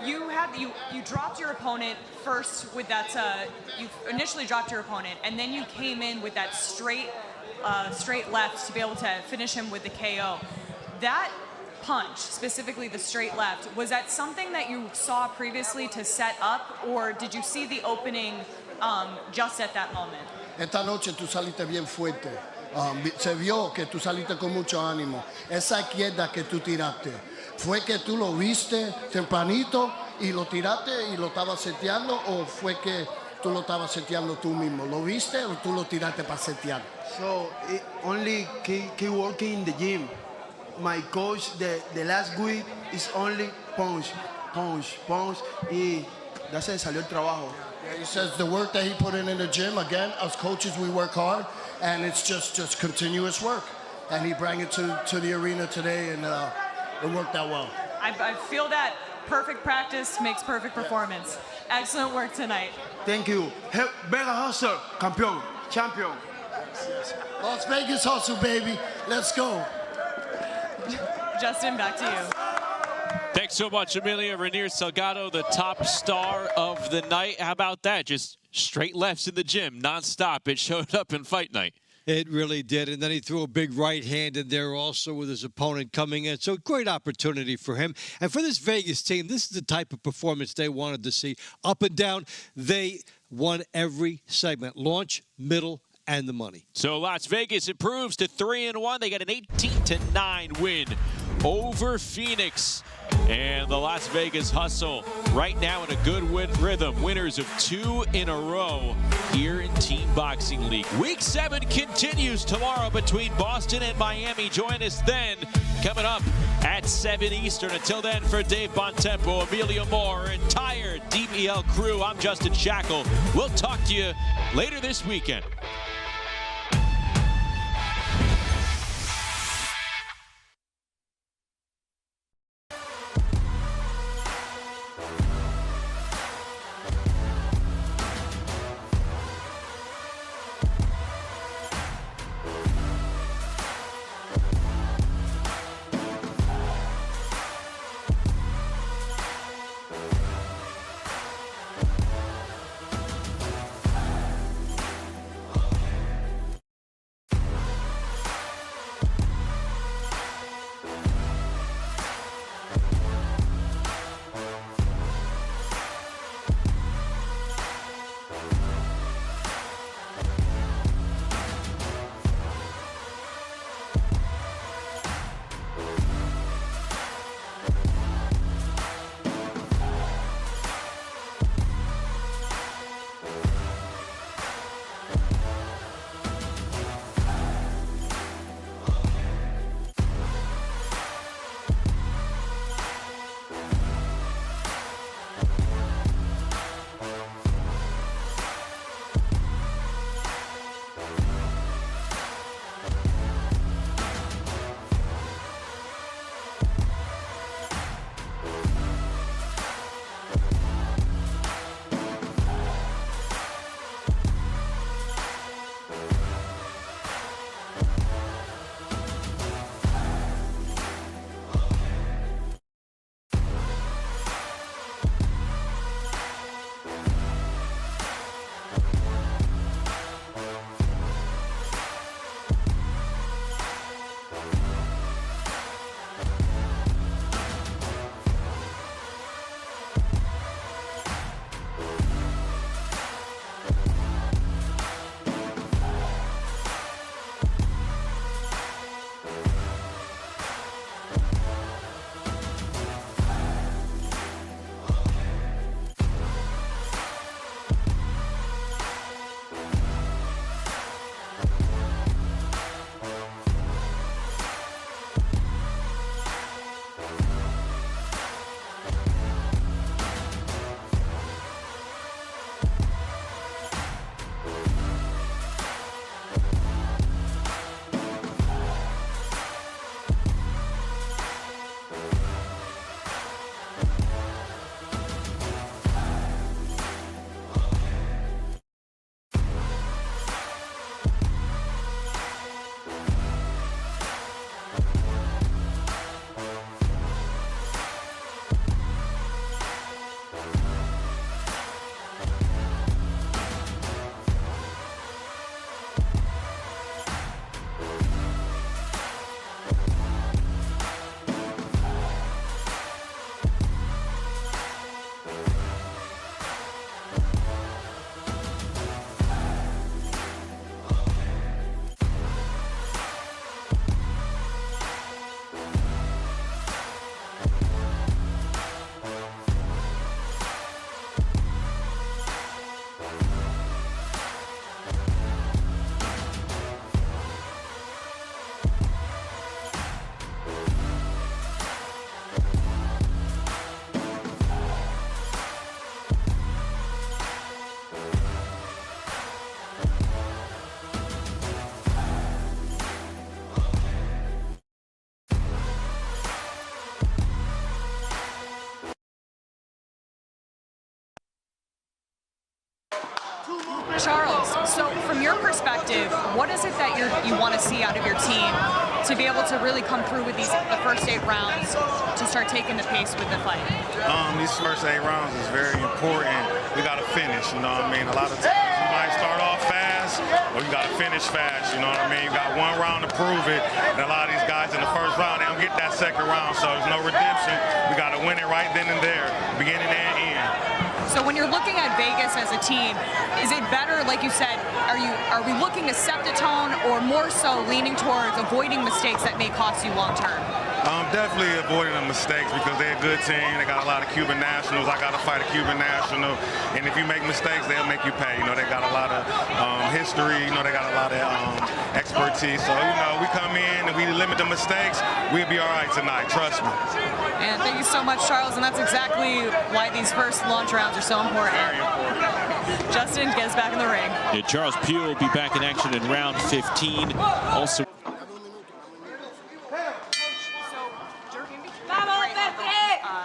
you dropped your opponent first with that. You initially dropped your opponent, and then you came in with that straight left to be able to finish him with the KO. That punch, specifically the straight left, was that something that you saw previously to set up, or did you see the opening just at that moment? Esta noche tú saliste bien fuerte. Se vio que tú saliste con mucho ánimo. Esa izquierda que tú tiraste, ¿fue que tú lo viste tempranito y lo tiraste y lo estabas seteando, o fue que tú lo estabas seteando tú mismo? ¿Lo viste o tú lo tiraste para setear? So only keep working in the gym. My coach the last week is only punch, y ya se salió el trabajo. Yeah, he says the work that he put in the gym, again, as coaches we work hard, and it's just continuous work. And he brought it to the arena today, and it worked out well. I feel that perfect practice makes perfect performance. Excellent work tonight. Thank you. Vega Hustle, campeón, champion. Yes. Las Vegas Hustle, baby. Let's go. Justin, back to you. Thanks so much, Amelia. Renier Salgado, the top star of the night. How about that? Just straight lefts in the gym, nonstop. It showed up in fight night. It really did. And then he threw a big right hand in there also with his opponent coming in. So great opportunity for him. And for this Vegas team, this is the type of performance they wanted to see. Up and down, they won every segment. Launch, middle, and the money. So Las Vegas improves to 3-1. They got an 18-9 win over Phoenix. And the Las Vegas Hustle right now in a good rhythm. Winners of 2 in a row here in Team Boxing League. Week 7 continues tomorrow between Boston and Miami. Join us then coming up at 7 Eastern. Until then, for Dave Bontempo, Amelia Moore, entire DBL crew, I'm Justin Shackle. We'll talk to you later this weekend. Charles, so from your perspective, what is it that you want to see out of your team to be able to really come through with the first 8 rounds to start taking the pace with the fight? These first 8 rounds is very important. We got to finish, you know what I mean? A lot of times you might start off fast, or you got to finish fast, you know what I mean? You got 1 round to prove it, and a lot of these guys in the first round, they don't get that second round, so there's no redemption. We got to win it right then and there, beginning and end. So when you're looking at Vegas as a team, is it better, like you said, are we looking to set the tone, or more so leaning towards avoiding mistakes that may cost you long term? Definitely avoiding the mistakes because they're a good team. They got a lot of Cuban nationals. I got to fight a Cuban national. And if you make mistakes, they'll make you pay. You know, they got a lot of history. You know, they got a lot of expertise. So, you know, we come in and we limit the mistakes, we'll be all right tonight. Trust me. And thank you so much, Charles. And that's exactly why these first launch rounds are so important. Very important. Justin, get us back in the ring. Yeah, Charles Pugh will be back in action in round 15. Also.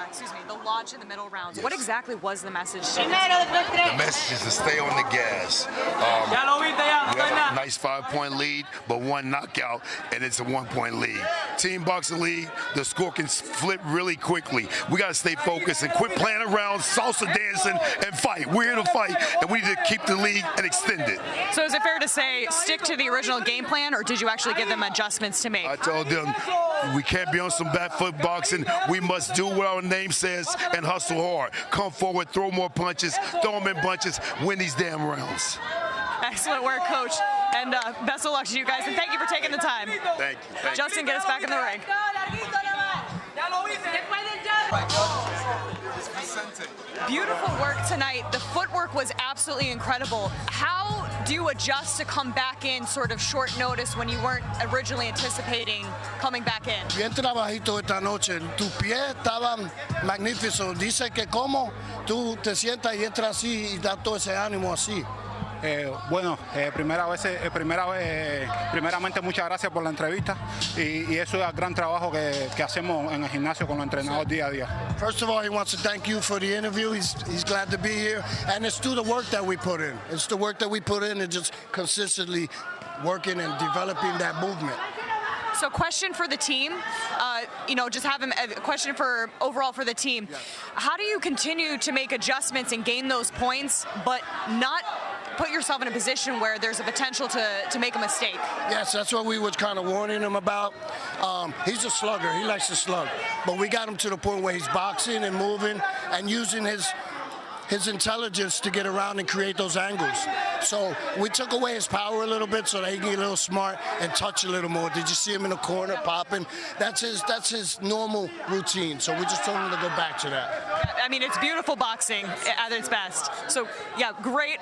Excuse me, the launch in the middle rounds. Yes. What exactly was the message? The message is to stay on the gas. We have a nice 5-point lead, but 1 knockout, and it's a 1-point lead. Team boxing league, the score can flip really quickly. We got to stay focused and quit playing around, salsa dancing, and fight. We're here to fight, and we need to keep the lead and extend it. So is it fair to say stick to the original game plan, or did you actually give them adjustments to make? I told them we can't be on some back foot boxing. We must do what our name says and hustle hard. Come forward, throw more punches, throw them in bunches, win these damn rounds. Excellent work, Coach. And best of luck to you guys, and thank you for taking the time. Thank you. Justin, get us back in the ring. Beautiful work tonight. The footwork was absolutely incredible. How do you adjust to come back in sort of short notice when you weren't originally anticipating coming back in? Bien trabajito esta noche. Tus pies estaban magníficos. Dice que como tú te sientas y entras así y da todo ese ánimo así. Primeramente muchas gracias por la entrevista y eso es el gran trabajo que hacemos en el gimnasio con los entrenadores día a día. First of all, he wants to thank you for the interview. He's glad to be here, and it's through the work that we put in. It's the work that we put in and just consistently working and developing that movement. So question for the team, just have a question for overall for the team. Yes. How do you continue to make adjustments and gain those points, but not put yourself in a position where there's a potential to make a mistake? Yes, that's what we was kind of warning him about. He's a slugger. He likes to slug. But we got him to the point where he's boxing and moving and using his intelligence to get around and create those angles. So we took away his power a little bit so that he can get a little smart and touch a little more. Did you see him in the corner popping? That's his normal routine. So we just told him to go back to that. I mean, it's beautiful boxing at its best. So yeah, great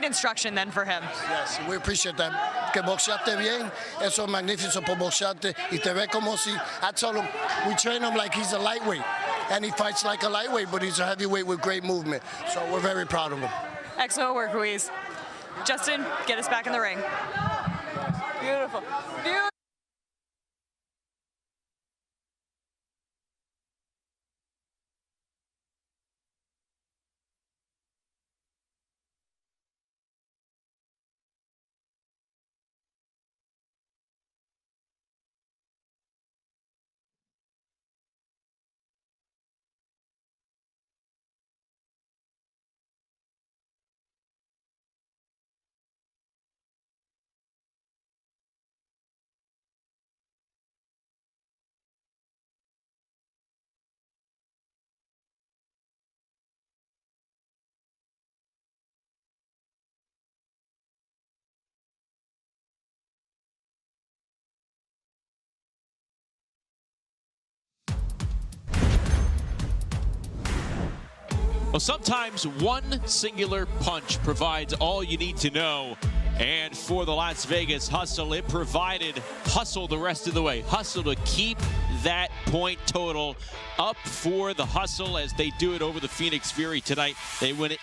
instruction then for him. Yes, we appreciate that. Que boxeaste bien. Eso es magnífico por boxearte. Y te ve como si, I told him, we train him like he's a lightweight. And he fights like a lightweight, but he's a heavyweight with great movement. So we're very proud of him. Excellent work, Ruiz. Justin, get us back in the ring. Beautiful. Beautiful. Well, sometimes one singular punch provides all you need to know. And for the Las Vegas Hustle, it provided hustle the rest of the way. Hustle to keep that point total up for the Hustle as they do it over the Phoenix Fury tonight. They win it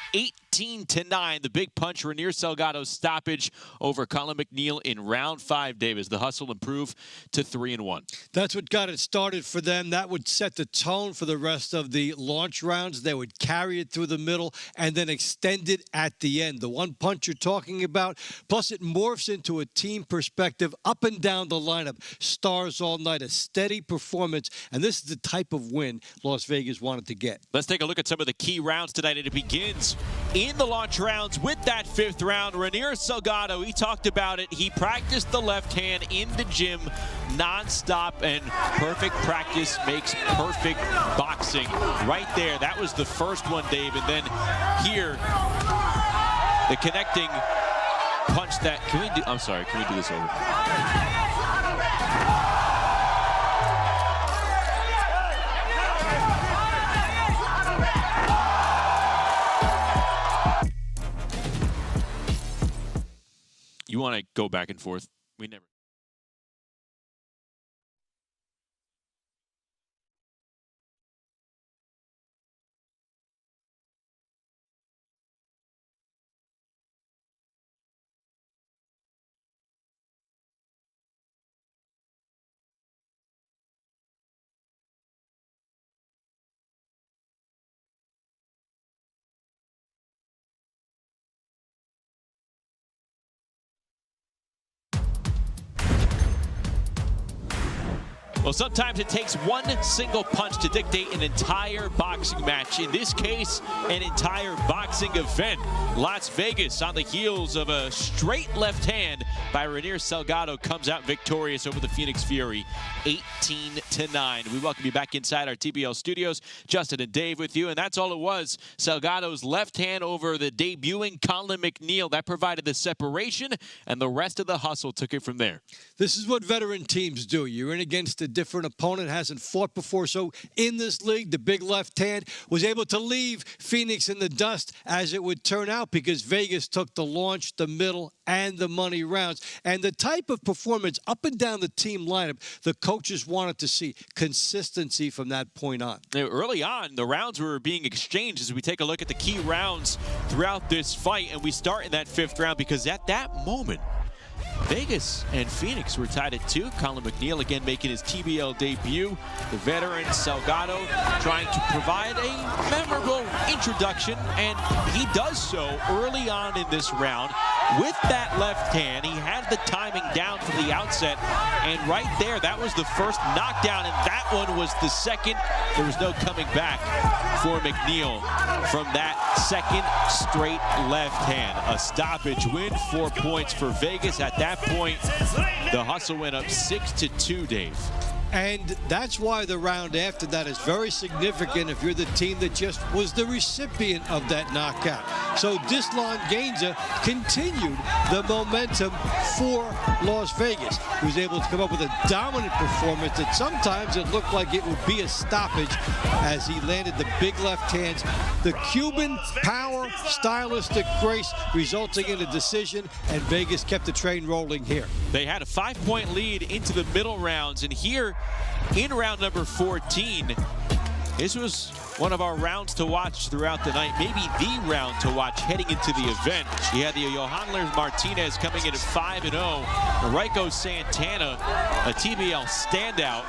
18-9. The big punch, Ranier Salgado's stoppage over Colin McNeil in round 5, Davis. The Hustle improved to 3-1. That's what got it started for them. That would set the tone for the rest of the launch rounds. They would carry it through the middle and then extend it at the end. The one punch you're talking about, plus it morphs into a team perspective up and down the lineup. Stars all night, a steady performance, and this is the type of win Las Vegas wanted to get. Let's take a look at some of the key rounds tonight, and it begins in the launch rounds with that 5th round. Ranier Salgado, he talked about it. He practiced the left hand in the gym nonstop, and perfect practice makes perfect boxing. Right there, that was the first one, Dave, and then here, the connecting punch that, can we do this over? You want to go back and forth? We never. Well, sometimes it takes one single punch to dictate an entire boxing match. In this case, an entire boxing event. Las Vegas, on the heels of a straight left hand by Ranier Salgado, comes out victorious over the Phoenix Fury, 18-9. We welcome you back inside our TBL studios. Justin and Dave with you, and that's all it was. Salgado's left hand over the debuting Colin McNeil. That provided the separation, and the rest of the Hustle took it from there. This is what veteran teams do. You're in against a different opponent, hasn't fought before. So in this league, the big left hand was able to leave Phoenix in the dust, as it would turn out, because Vegas took the launch, the middle, and the money rounds. And the type of performance up and down the team lineup, the coaches wanted to see consistency from that point on. Early on, the rounds were being exchanged as we take a look at the key rounds throughout this fight. And we start in that 5th round because at that moment, Vegas and Phoenix were tied at 2. Colin McNeil again making his TBL debut. The veteran Salgado trying to provide a memorable introduction, and he does so early on in this round with that left hand. He had the timing down from the outset, and right there, that was the first knockdown, and that one was the second. There was no coming back for McNeil from that second straight left hand. A stoppage win, 4 points for Vegas. At that point, the Hustle went up 6-2, Dave. And that's why the round after that is very significant if you're the team that just was the recipient of that knockout. So Dislan Gainza continued the momentum for Las Vegas. He was able to come up with a dominant performance that sometimes it looked like it would be a stoppage as he landed the big left hands. The Cuban power, stylistic grace resulting in a decision, and Vegas kept the train rolling here. They had a 5-point lead into the middle rounds, and here in round number 14, this was one of our rounds to watch throughout the night, maybe the round to watch heading into the event. You had the Johanler Martinez coming in at 5-0. Rico Santana, a TBL standout,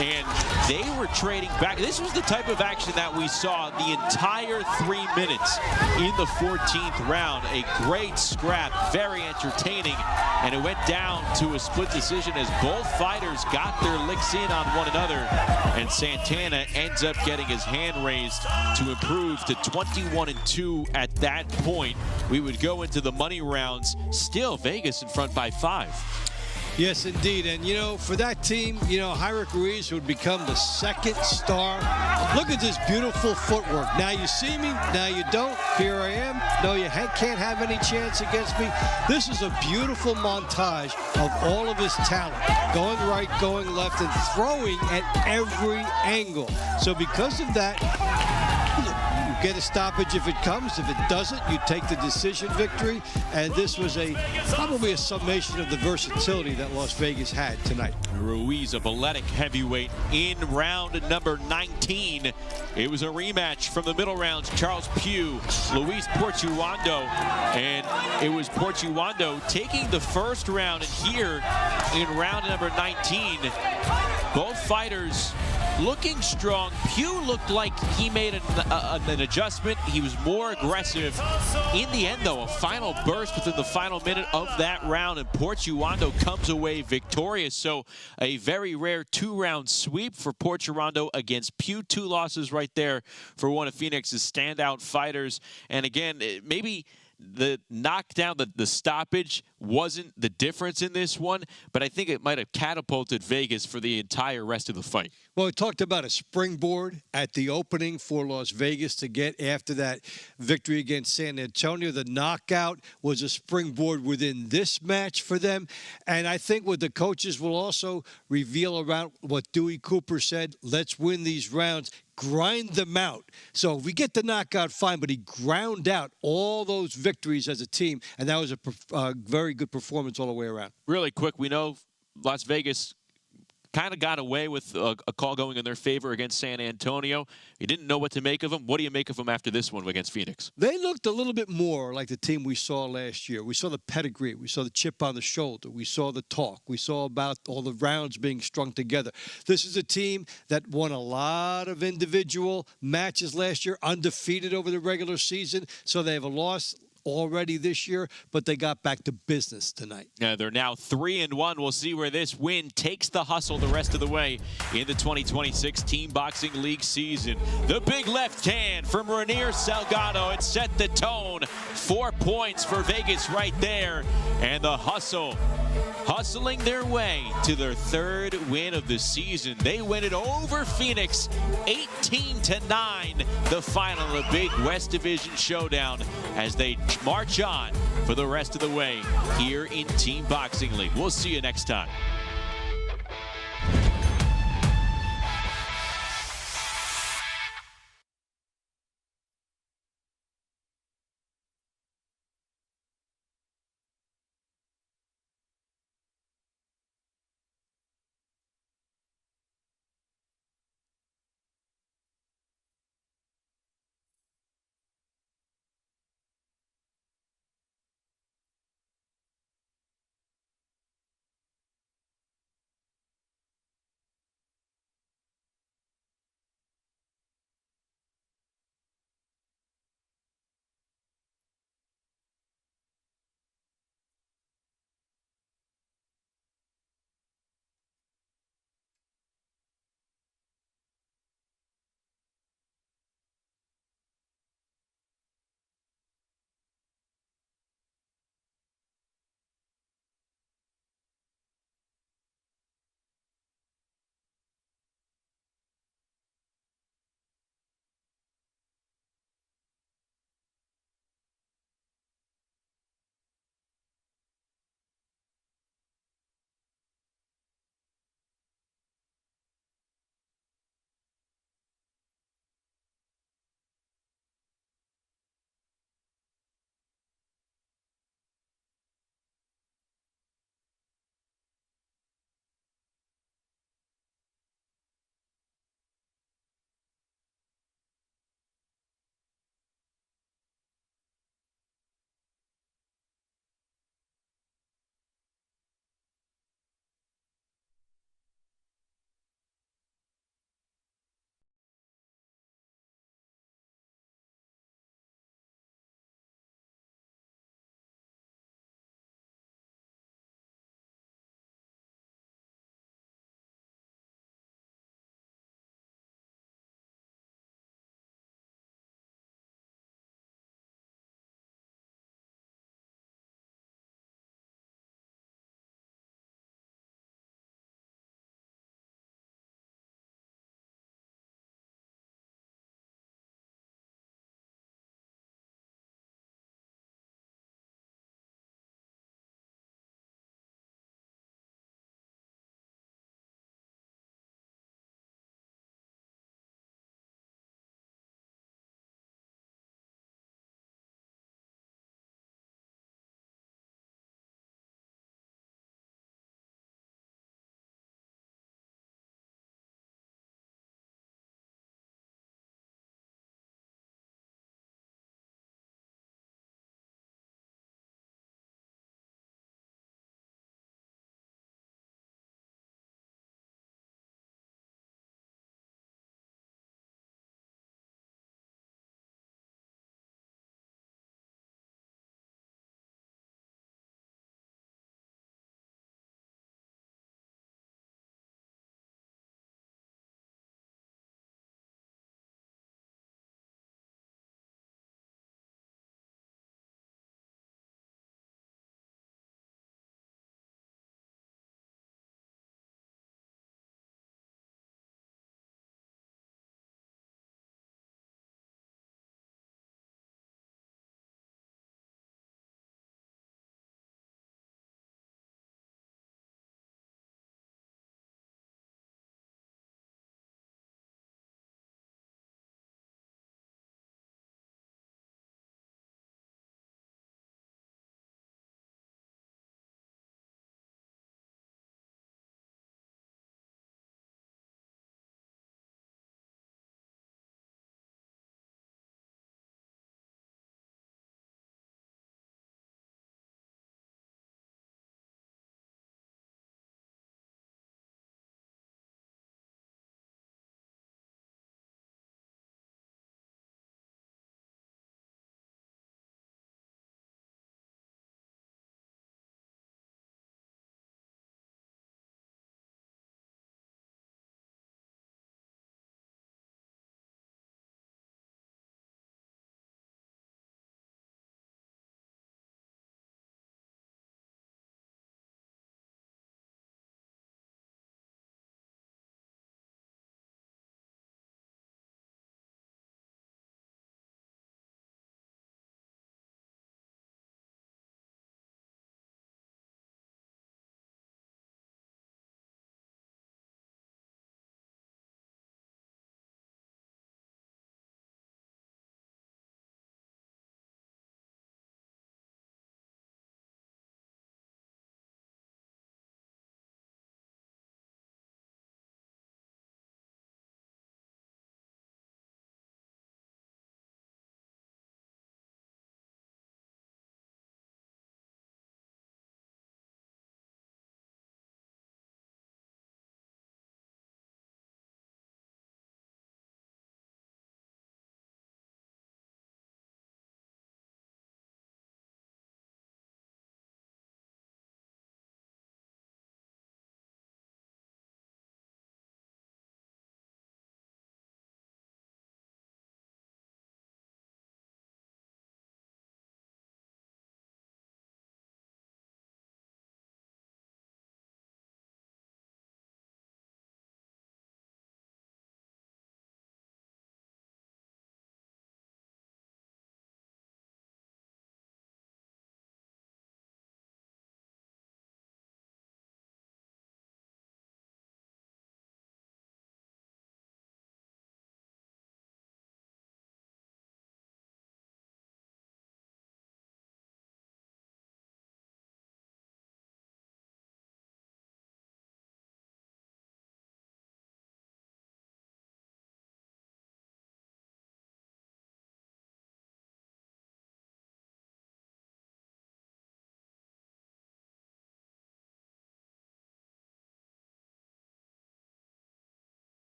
and they were trading back. This was the type of action that we saw the entire 3 minutes in the 14th round. A great scrap, very entertaining, and it went down to a split decision as both fighters got their licks in on one another, and Santana ends up getting his hand raised to improve to 21-2 at that point. We would go into the money rounds, still Vegas in front by 5. Yes, indeed. And, you know, for that team, you know, Hyrick Ruiz would become the second star. Look at this beautiful footwork. Now you see me, now you don't. Here I am. No, you can't have any chance against me. This is a beautiful montage of all of his talent. Going right, going left, and throwing at every angle. So because of that, get a stoppage if it comes. If it doesn't, you take the decision victory. And this was probably a summation of the versatility that Las Vegas had tonight. Ruiz, a balletic heavyweight, in round number 19. It was a rematch from the middle rounds. Charles Pugh, Luis Portuondo, and it was Portuondo taking the first round. And here in round number 19, both fighters looking strong. Pugh looked like he made an adjustment. He was more aggressive. In the end, though, a final burst within the final minute of that round, and Portuondo comes away victorious. So a very rare 2-round sweep for Portuondo against Pugh. 2 losses right there for one of Phoenix's standout fighters. And again, maybe the knockdown, the stoppage wasn't the difference in this one, but I think it might have catapulted Vegas for the entire rest of the fight. Well, we talked about a springboard at the opening for Las Vegas to get after that victory against San Antonio. The knockout was a springboard within this match for them. And I think what the coaches will also reveal around what Dewey Cooper said, let's win these rounds, grind them out. So if we get the knockout, fine, but he ground out all those victories as a team, and that was a very good performance all the way around. Really quick, we know Las Vegas kind of got away with a call going in their favor against San Antonio. You didn't know what to make of them. What do you make of them after this one against Phoenix? They looked a little bit more like the team we saw last year. We saw the pedigree. We saw the chip on the shoulder. We saw the talk. We saw about all the rounds being strung together. This is a team that won a lot of individual matches last year, undefeated over the regular season. So they have a loss already this year, but they got back to business tonight. Yeah, they're now 3-1. We'll see where this win takes the hustle the rest of the way in the 2026 Team Boxing League season. The big left hand from Ranier Salgado. It set the tone. 4 points for Vegas right there. And the hustling their way to their 3rd win of the season. They win it over Phoenix 18-9. The final, a big West Division showdown as they march on for the rest of the way here in Team Boxing League. We'll see you next time.